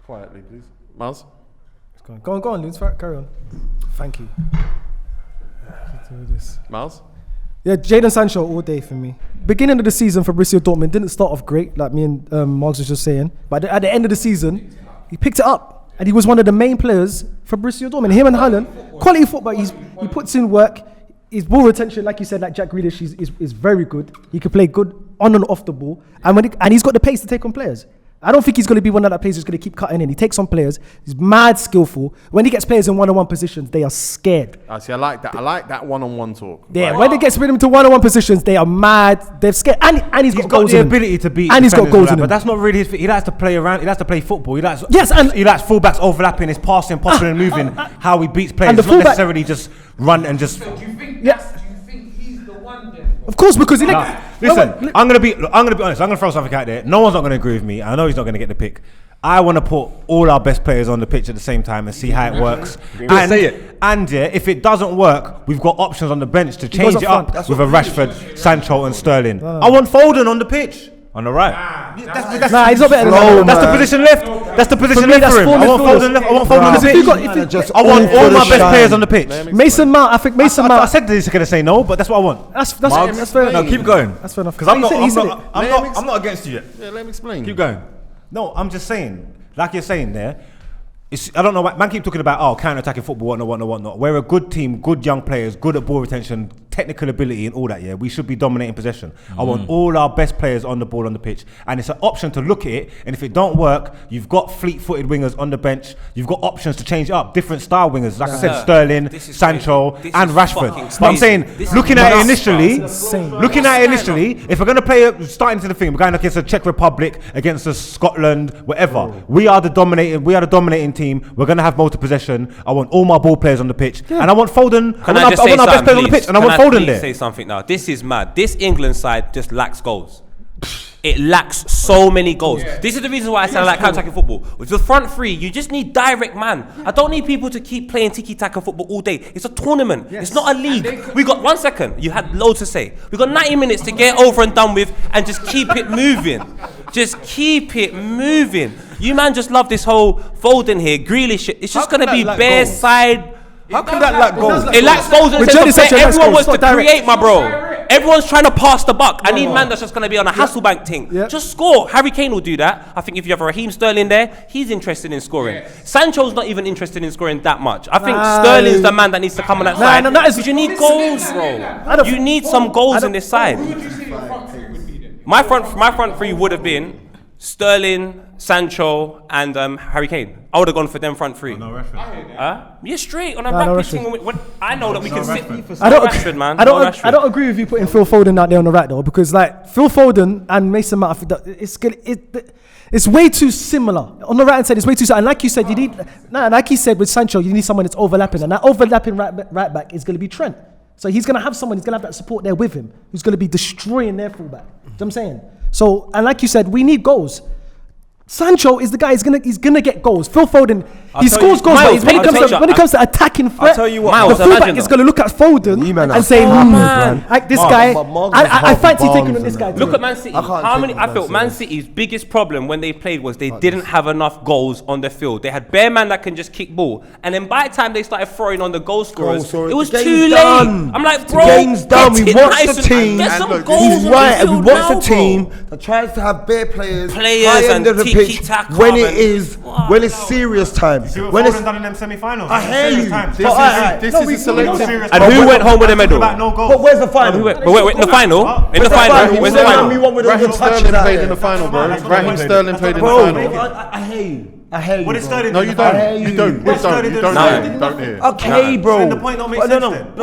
Quietly, please. Miles. Go on, Loons. Carry on. Thank you. Let's do this. Miles. Yeah, Jadon Sancho all day for me. Beginning of the season for Borussia Dortmund didn't start off great, like me and Margs was just saying. But at the end of the season, he picked it up, and he was one of the main players for Borussia Dortmund. Him and Haaland, quality football. He puts in work. His ball retention, like you said, like Jack Grealish, is very good. He can play good on and off the ball, and he's got the pace to take on players. I don't think he's going to be one of that players who's going to keep cutting in. He takes on players. He's mad skillful. When he gets players in one-on-one positions, they are scared. See, I like that. I like that one-on-one talk. Yeah, when they get rid of him to one-on-one positions, they are mad. They're scared, and he's got goals the in him. ability to beat, and he's got goals in him. But that's not really his. He likes to play around. He likes to play football. He likes. Yes, and he likes fullbacks overlapping, his passing, popping and moving. How he beats players. and the It's not fullback- necessarily just run and just. Do you think Yeah. he's the one then? Of course, because he Listen, I'm gonna be honest. I'm gonna throw something out there. No one's not gonna agree with me. I know he's not gonna get the pick. I want to put all our best players on the pitch at the same time and see how it works. And say it. And yeah, if it doesn't work, we've got options on the bench to change up it front. up with a Rashford, Sancho, and Sterling. I want Foden on the pitch. On the right. Nah, he's not better than that. That's the position left. That's the position me, left that's for him. four I want midfielders. Foden left. I want Foden on the If you pitch. got- if you- I want all my best shine. players on the pitch. Mason Mount, I think Mason I Mount. said that he's gonna say no, but that's what I want. That's fair No, enough. keep going. That's fair enough. Because I'm He said it. I'm not against you yet. Yeah, let me explain. Keep going. No, I'm just saying, like you're saying there, I don't know, man keep talking about, counter-attacking football, whatnot. We're a good team, good young players, good at ball retention, technical ability and all that, yeah. We should be dominating possession. I want all our best players on the ball on the pitch. And it's an option to look at it, and if it don't work, you've got fleet-footed wingers on the bench, you've got options to change it up, different style wingers, like I said, Sterling, This is Sancho, crazy. This and is Rashford. fucking But I'm crazy. saying, This is looking at it nuts, initially, if we're going to play, starting to the thing, we're going against the Czech Republic, against the Scotland, whatever. We are the dominating team. We're going to have multiple possession. I want all my ball players on the pitch, and I want Foden. I want our best players on the pitch, and I want Foden there. Say something now. This is mad. This England side just lacks goals. It lacks so many goals. Yeah. This is the reason why I said I like counter-attacking football. With the front three, you just need direct man. I don't need people to keep playing tiki-taka football all day. It's a tournament. Yes. It's not a league. We got 1 second. You had loads to say. We got 90 minutes to get over and done with and just keep it moving. Just keep it moving. You man just love this whole Foden here, Grealish shit. It's just going to be bare side. How can that lack goals? It lacks goals in the sense of everyone wants to create, my bro. Everyone's trying to pass the buck. I need man that's just going to be on a Hasselbank thing. Yeah. Just score. Harry Kane will do that. I think if you have a Raheem Sterling there, he's interested in scoring. Yes. Sancho's not even interested in scoring that much. I think Sterling's the man that needs to come on that side. No, that is, because you need goals, bro. You need some goals in this side. My front three would have been Sterling, Sancho, and Harry Kane. I would have gone for them front three. No Rashford. Yeah, straight on a rapid thing. When I know that we can sit. I don't, Rashford, man. I don't agree with you putting Phil Foden out there on the right though, because like Phil Foden and Mason Mount, I think that it's way too similar. On the right hand side, it's way too similar. And like you said, you need like he said with Sancho, you need someone that's overlapping, and that overlapping right back is going to be Trent. So he's going to have someone, he's going to have that support there with him, who's going to be destroying their fullback. You know what I'm saying? So, and like you said, we need goals. Sancho is the guy. He's gonna get goals. Phil Foden, he scores goals. Miles, When it comes to attacking threat, tell you what, Miles, the fullback is gonna look at Foden and say, like this guy. I fancy taking on this guy. Look at Man City. I felt Man City's biggest problem when they played was they didn't have enough goals on the field. They had bare man that can just kick ball, and then by the time they started throwing on the goal scorers, it was too late. I'm like, bro, the game's done. We watched the team. Get some He's goals on right, the and we field watched now, the team bro. that tries to have bare players Players high end of the and pitch tiki-taka when it and- is when it's serious time. See what When it's Foden done in them semi-finals. I hear you. This is a selective. And who went home with a medal? About no goals. But where's the final? Wait, in the final? In the final? Where's the final? Raheem Sterling played in the final, bro. Raheem Sterling played in the Bro, final. I hear you. I hear you. What did bro. Sterling No, do? you in the don't. final? You don't. What Sterling did in the final? Don't hear. Okay, bro. Then the point don't make But sense no. then.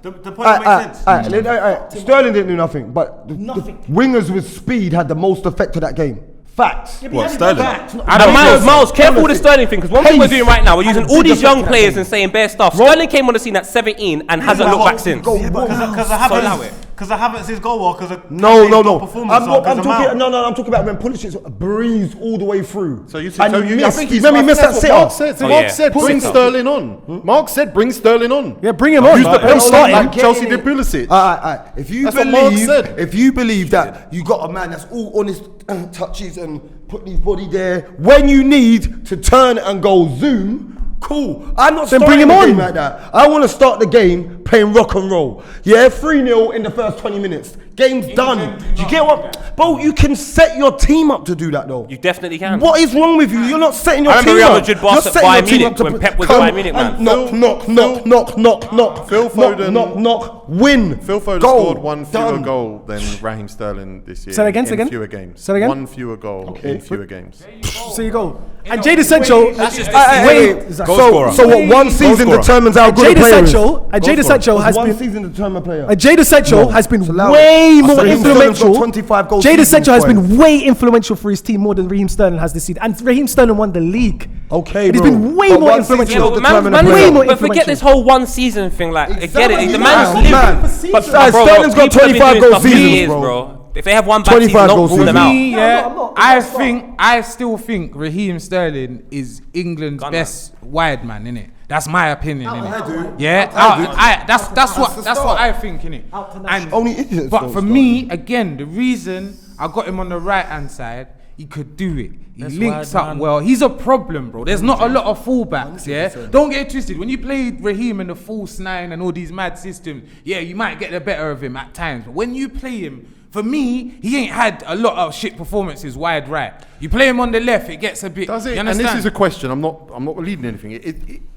The point don't make sense. Alright. Sterling didn't do nothing, but the wingers with speed had the most effect of that game. Facts. What, Sterling? Miles, careful with the Sterling thing, because one thing we're doing right now, we're using all these young players and saying bare stuff. Sterling came on the scene at 17 and hasn't looked back since. Because I Because I haven't seen his goal or because of No. performance. I'm talking about when Pulisic breezed all the way through. So you and he I think missed. Remember he missed that set Mark up. said. Mark said bring Sterling on. Mark said bring Sterling on. Yeah, bring him on. Use the Don't penalty start like him. Chelsea did Pulisic. If you That's what Mark believe, said. if you believe that you got a man that's all on his touches and put his body there, when you need to turn and go zoom, cool. I'm not Then starting bring him the on. game like that. I want to start the game playing rock and roll. Yeah, 3-0 in the first 20 minutes. Game's done. You get what? Bro, you can set your team up to do that though. You definitely can. What is wrong with you? You're not setting your I team remember up. Real Madrid You're boss at setting your Bayern team Munich up to when Pep was come Bayern Munich, man. and knock. Phil Foden- Knock. Win. Phil Foden Goal. scored one fewer Done. goal than Raheem Sterling this year. Say that again, say in again. fewer games. Say that again. One fewer goal in fewer games. So you go. And Jadon Sancho. That's just Wait. So what? One season determines how good a Jadon player is. Jadon Sancho has One been. season determines a player. Jadon Sancho has been allow way it. more Raheem Sterling's got influential. 25 goal Jadon seasons, Sancho has boy. been way influential for his team more than Raheem Sterling has this season. And Raheem Sterling won the league. Okay, And he's bro. been way But more one season influential. will Man, determine man, a way player. more but forget influential. this whole one season thing. Like, I get it. The Man, man's man. living. But Bro, Sterling's got people have been 25 doing goal stuff for seasons, years, bro. If they have one bad 25 season, goal don't rule them out. season. I still think Raheem Sterling is England's best wide man, innit? That's my opinion, innit? Yeah, that's what I think, innit? And Only idiots but don't for start me, again, the reason I got him on the right hand side, he could do it. He links up well. He's a problem, bro. There's not a lot of fullbacks, yeah? Don't get it twisted. When you play Raheem in the false nine and all these mad systems, yeah, you might get the better of him at times. But when you play him, for me, he ain't had a lot of shit performances wide right. You play him on the left, it gets a bit. Does it? You And understand? this is a question. I'm not leading anything.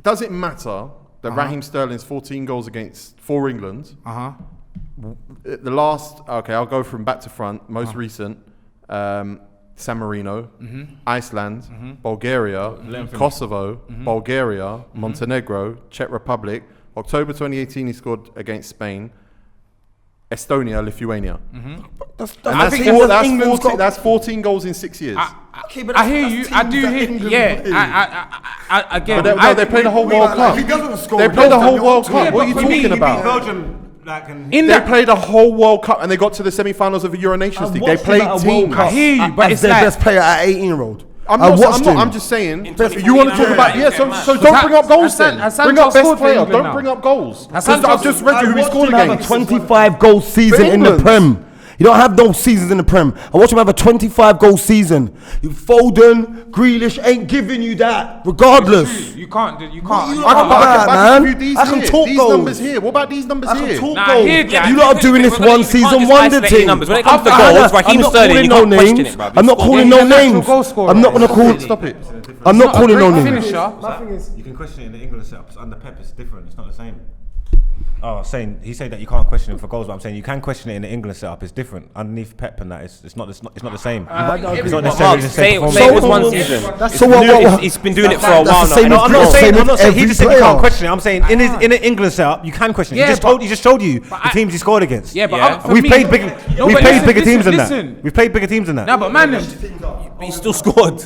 Does it matter that Raheem Sterling's 14 goals against for England? The last. Okay, I'll go from back to front. Most recent. San Marino, Iceland, Bulgaria, Kosovo, Bulgaria, Montenegro, Czech Republic. October 2018, he scored against Spain. Estonia, Lithuania. That's 14 goals in 6 years. I hear you. I do hear. Yeah. I again. But they played the whole World Cup. They played the whole World Cup. What are you talking about? Belgium. They played a whole World Cup and they got to the semi-finals of the Euro Nations League. They played teams. I hear you, but As it's their like best player at 18-year-old. I'm just saying. You want to talk about so don't bring up goals then. Bring up best player. Don't bring up goals. I've just read you who he scored Have a against. 25 goal season in the England. Prem. You don't have no seasons in the Prem. I watch him have a 25 goal season. You Foden, Grealish ain't giving you that, regardless. you can't. You What can't. you You talking can't. about, man? I can talk These goals. numbers here. What about these numbers I can here? talk Nah, I hear goals. that. You lot are doing this one season wonder thing. Numbers. When it comes to goals, Raheem Sterling, you can't question it, bro. I'm not calling no He's a natural names. goal scorer. I'm not gonna call. Stop it. I'm not calling no Great names. finisher. You can question it in the England setup. It's under Pep. It's different. It's not the same. Oh, he said that you can't question him for goals, but I'm saying you can question it in the England setup. It's different underneath Pep and that. It's not the same. It's not necessarily the same. Say it was one season. So what? He's been doing it for a while That's the same now. with I'm not saying. Same with He every just said you player. can't question it. I'm saying in the England setup you can question it. Yeah, He just told you the teams he scored against. Yeah, but for We've me- played bigger. No, We've but played bigger listen, teams than listen. that. We've played bigger teams than that. Nah, but man, He still scored.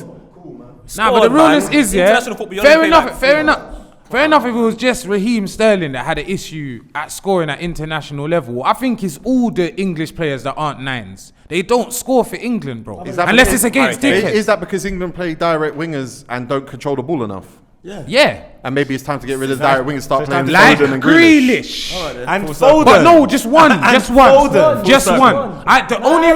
nah, but the realness is, yeah. International football, you only Fair play enough. like Fair enough. Fair enough if it was just Raheem Sterling that had an issue at scoring at international level. I think it's all the English players that aren't nines. They don't score for England, bro. Unless it's against dickheads. Is that because England play direct wingers and don't control the ball enough? Yeah. And maybe it's time to get rid of direct wingers, start playing Like Foden and Grealish. Grealish. And Foden. But no, just one. Just one. Foden. Just one. The only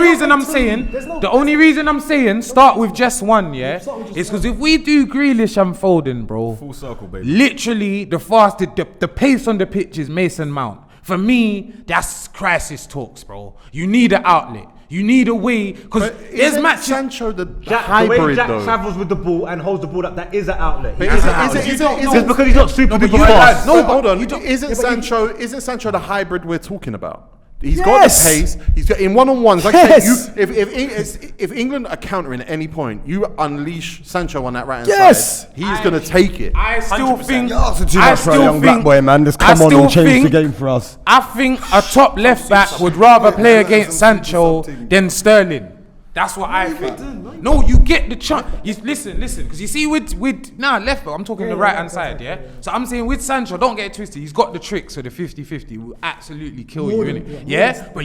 reason I'm saying start with just one, yeah, is because if we do Grealish and Foden, bro, Full circle, baby. literally the pace on the pitch is Mason Mount. For me, that's crisis talks, bro. You need an outlet. You need a way, because there's Isn't matches. Sancho the The way hybrid Jack though? travels with the ball and holds the ball up, that is an outlet. But is it Just because he's not super duper No, fast. hold on. Isn't Sancho the hybrid we're talking about? He's got Yes. the pace. He's got in one-on-ones. Like Yes. I said, if England are countering at any point, you unleash Sancho on that right hand Yes. side. He's gonna take it. I still think. You're asking too I much for a still young black think- boy, man. Just I come on still and change the think- game for us. I think a top left back would rather play against Sancho than Sterling. That's what I think. No, you get the chance. Listen, because you see with left back, I'm talking the right hand side, yeah? So I'm saying with Sancho, don't get it twisted. He's got the tricks for the 50-50. Will absolutely kill you, innit? Yeah? But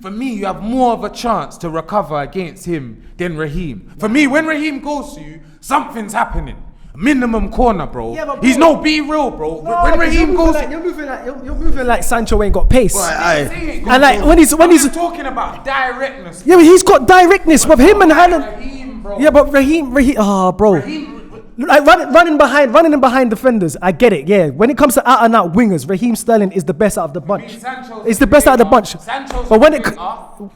for me, you have more of a chance to recover against him than Raheem. For me, when Raheem goes to you, something's happening. Minimum corner, bro. Yeah, he's no be real, bro. No, when Raheem goes, you're moving like Sancho ain't got pace. and like when he's talking about directness. Yeah, but he's got directness with him and Haaland. Raheem, bro. Yeah, but Raheem, bro. Like running behind defenders, I get it. Yeah, when it comes to out and out wingers, Raheem Sterling is the best out of the bunch. It's the best out of the bunch. But when it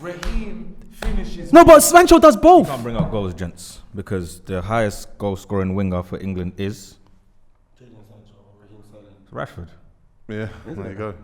Raheem finishes. No, but Sancho does both. You can't bring up goals, gents, because the highest goal scoring winger for England is Rashford. Yeah, there you go.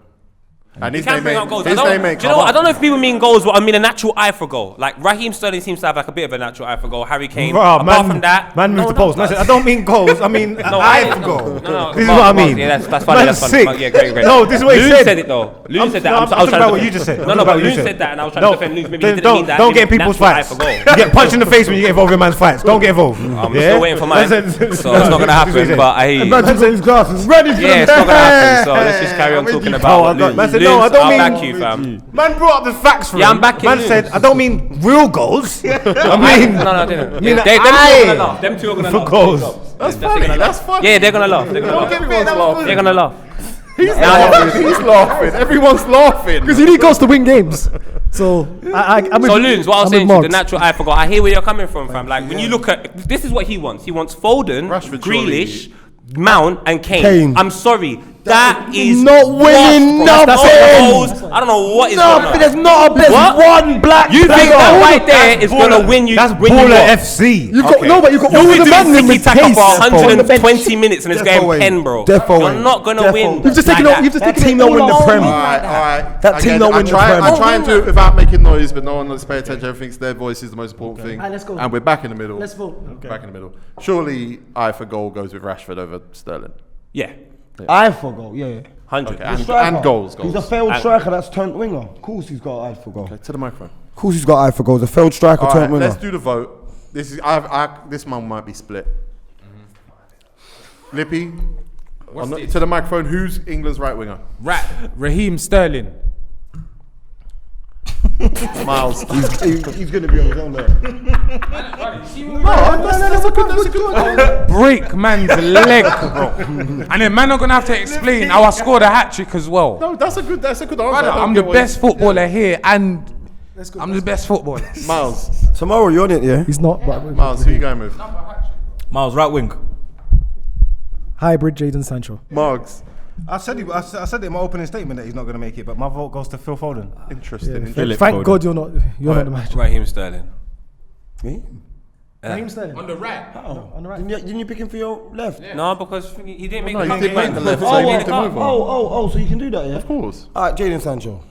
And You his can name bring up ain't, goals. his name ain't Do you know what? I don't know if people mean goals, but I mean a natural eye for goal. Like Raheem Sterling seems to have like a bit of a natural eye for goal. Harry Kane. Apart from that, man moved the post. Man said, I don't mean goals. I mean eye for goal. No, This is what I mean. Yeah, that's funny. That's funny. Sick. Yeah, great. No, this is what he Loons said. said it though. Loons said that. I'm talking about what you just said. No, but Loons said that, and I was trying to defend Loons. Maybe he didn't mean that. Don't get in people's Natural eye fights. for goal. You get punched in the face when you get involved in man's fights. Don't get involved. I'm still waiting for mine, so it's not gonna happen. But I hear you. Imagine his glasses ready for Yeah, it's not gonna happen. So let's just carry on talking about Loons. Man said, no, I don't I'll mean. back you, fam. Man brought up the facts for him. Yeah, I'm backing Man Loons. said, I don't mean real goals. I mean, No, I didn't. mean Them two are gonna laugh. Them two are gonna for laugh. goals. That's funny. That's funny. Yeah, they're gonna laugh. They're gonna laugh. They're gonna laugh. He's laughing. Everyone's laughing. Because he need goals to win games. So I'm So Loons, what I was saying to you, the Margs. natural eye for goal. I hear where you're coming from, fam. Like when you look at this is what he wants. He wants Foden, Rashford, Grealish, Mount, and Kane. Kane. I'm sorry. That is not winning washed, bro. nothing. Goals. I don't know what is No, going on. there's not a best What? one black You think player. that right there is gonna win you? That's win you baller what? FC. You got no, but you got You'll all be the men doing in tiki with taka pace for on the bench. 120 minutes and it's Defo going away. 10, bro. Defo You're away. not gonna Defo. win. You've just taken like all. You've just That taken team it don't all win the off. Prem. All right. That team don't win the Prem. I'm trying to, without making noise, but no one wants to pay attention. Everyone thinks their voice is the most important thing. Alright, let's go. And we're back in the middle. Let's vote. Back in the middle. Surely, eye for goal goes with Rashford over Sterling. Yeah, Eye for goal, yeah. 100. Okay, and goals. He's a failed striker that's turned winger. Of course he's got eye for goal. Okay, to the microphone. Of course he's got eye for goals. A failed striker All right, turned winger. let's do the vote. This is this one might be split. Lippy, to the microphone. Who's England's right winger? Raheem Sterling. Miles. He's going to be on his own there. That's a good. Break man's leg, bro. And then man are gonna have to explain how I scored a hat trick as well. No, that's a good answer. Brother, I'm the best footballer here, and I'm the best footballer. Miles. Tomorrow you're on it, yeah? He's not. But Miles, who you going with? Miles, right wing. hybrid Jadon Sancho. Margs. I said it in my opening statement that he's not going to make it, but my vote goes to Phil Foden. Interesting. Philip Thank Foden. God you're not the match. Raheem Sterling. Me? Raheem Sterling. On the right. On the right. Didn't you pick him for your left? No, because he didn't make No, the he didn't make the left. Oh, So he moved him over. so you can do that, yeah? Of course. Alright, Jadon Sancho.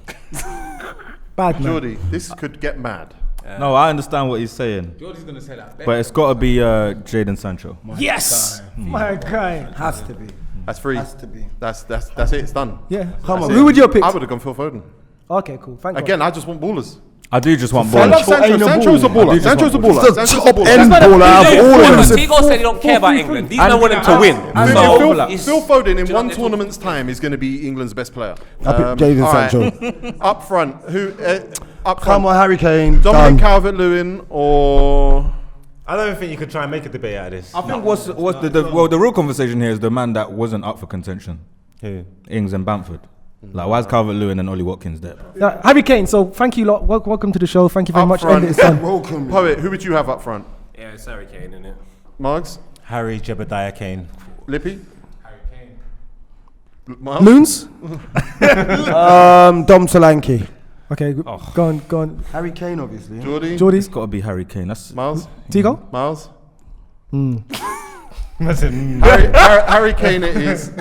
Bad man. Jordy, this could get mad. No, I understand what he's saying, Jordy's gonna say that. but it's got to be Jadon Sancho. Yes! My guy. Has to be. That's free. Has to be. That's it. It's done. Yeah. Come on. Who would you have picked? I would have gone Phil Foden. Okay, cool. Thank God. Again, I just want ballers. I do just want I ball. love Sancho. ain't a Sancho's a baller. baller. Sancho's a baller. He's the Sancho's a top baller. end baller out of all of them. Tego said he don't care about England. These men want him to win. Phil Foden in one tournament's time is going to be England's best player. I picked Jadon all right. Sancho. Up front, who? Up Come front, on, Harry Kane. Dominic Done. Calvert-Lewin or I don't even think you could try and make a debate out of this. I think what's the real conversation here is the man that wasn't up for contention. Who? Ings and Bamford. Like, why's Calvert-Lewin and Ollie Watkins there? Harry Kane, so thank you lot. Welcome to the show. Thank you very Up much. front. End it, it's done. Welcome. Poet. Who would you have up front? Yeah, it's Harry Kane, isn't it? Margs, Harry Jebediah Kane. Lippy, Harry Kane. Miles? Loons? Dom Solanke. Okay, go on. Harry Kane, obviously. yeah? Jordy, Jordy? It's got to be Harry Kane. That's Miles, Tego? Miles. Listen, Harry Kane it is.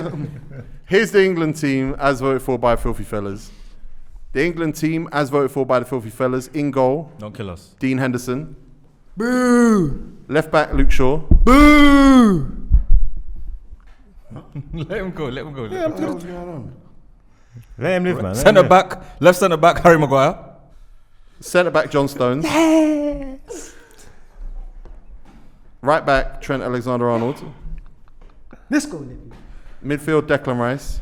Here's the England team as voted for by FilthyFellas. The England team as voted for by the FilthyFellas. In goal, don't kill us. Dean Henderson. Boo! Left back, Luke Shaw. Boo! Let him go. Let him go. What's going on? let him live, man. Centre back, left centre back, Harry Maguire. Centre back John Stones. Yes. Right back Trent Alexander-Arnold. Let's go, Lippy. Midfield Declan Rice.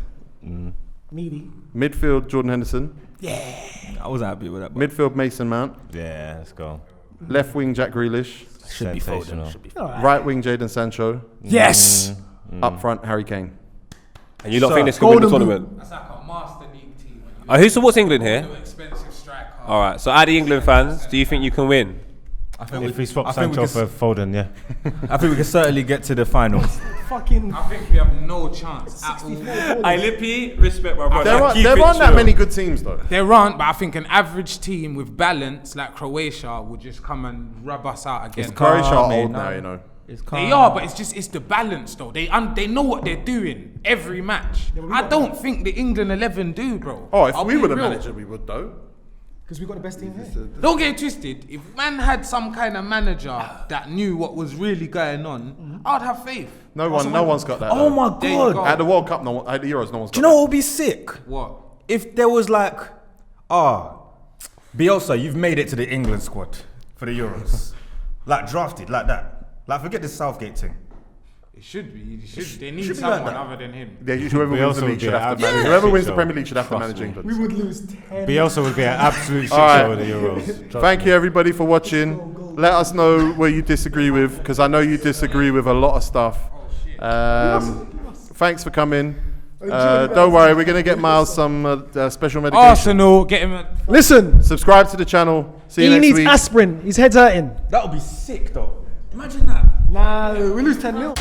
Meaty. Midfield Jordan Henderson. I wasn't happy with that. But Midfield Mason Mount. Yeah, let's go. Left wing Jack Grealish. should be Sensational. Foden. Should be. All right. Right wing Jadon Sancho. Yes. Up front Harry Kane. And you don't think this could win the tournament? That's like a master league team. Who supports England here? No expensive striker. All right. So, are the England fans? Do you think you can win? I think If we swap I think Sancho we for Foden, yeah. I think we can certainly get to the final. Fucking. I think we have no chance at all. I Lippy, respect my brother. There aren't that many good teams though. There aren't, but I think an average team with balance like Croatia would just come and rub us out again. Croatia are man, old no. now, you know. They are, but it's the balance though. They know what they're doing every match. I don't think the England 11 do, bro. Oh, if I'll we be were the real. manager, we would though. Because we got the best team here. Don't get it twisted. If man had some kind of manager that knew what was really going on, I'd have faith. No one's got that. Oh though. my There you god! go. At the World Cup, at the Euros, no one's got Do you know what would be sick? What? If there was like, Bielsa, you've made it to the England squad for the Euros, like drafted like that. Like forget the Southgate thing. It should be. They need should be someone like that. other than him. Yeah, whoever wins the Bielsa league would should be have to an manage. absolute Whoever wins shit the Premier show. League should have to Trust manage me. England. We would lose 10. Bielsa would be an absolute shit All right. show at the Euros. Trust Thank me. you everybody for watching. Let us know where you disagree with, because I know you disagree with a lot of stuff. Thanks for coming. Don't worry, we're gonna get Miles some special medication. Arsenal, get him. Listen, Subscribe to the channel. See you he next needs week. aspirin. His head's hurting. That would be sick though. Imagine that. Nah, we lose 10 mil.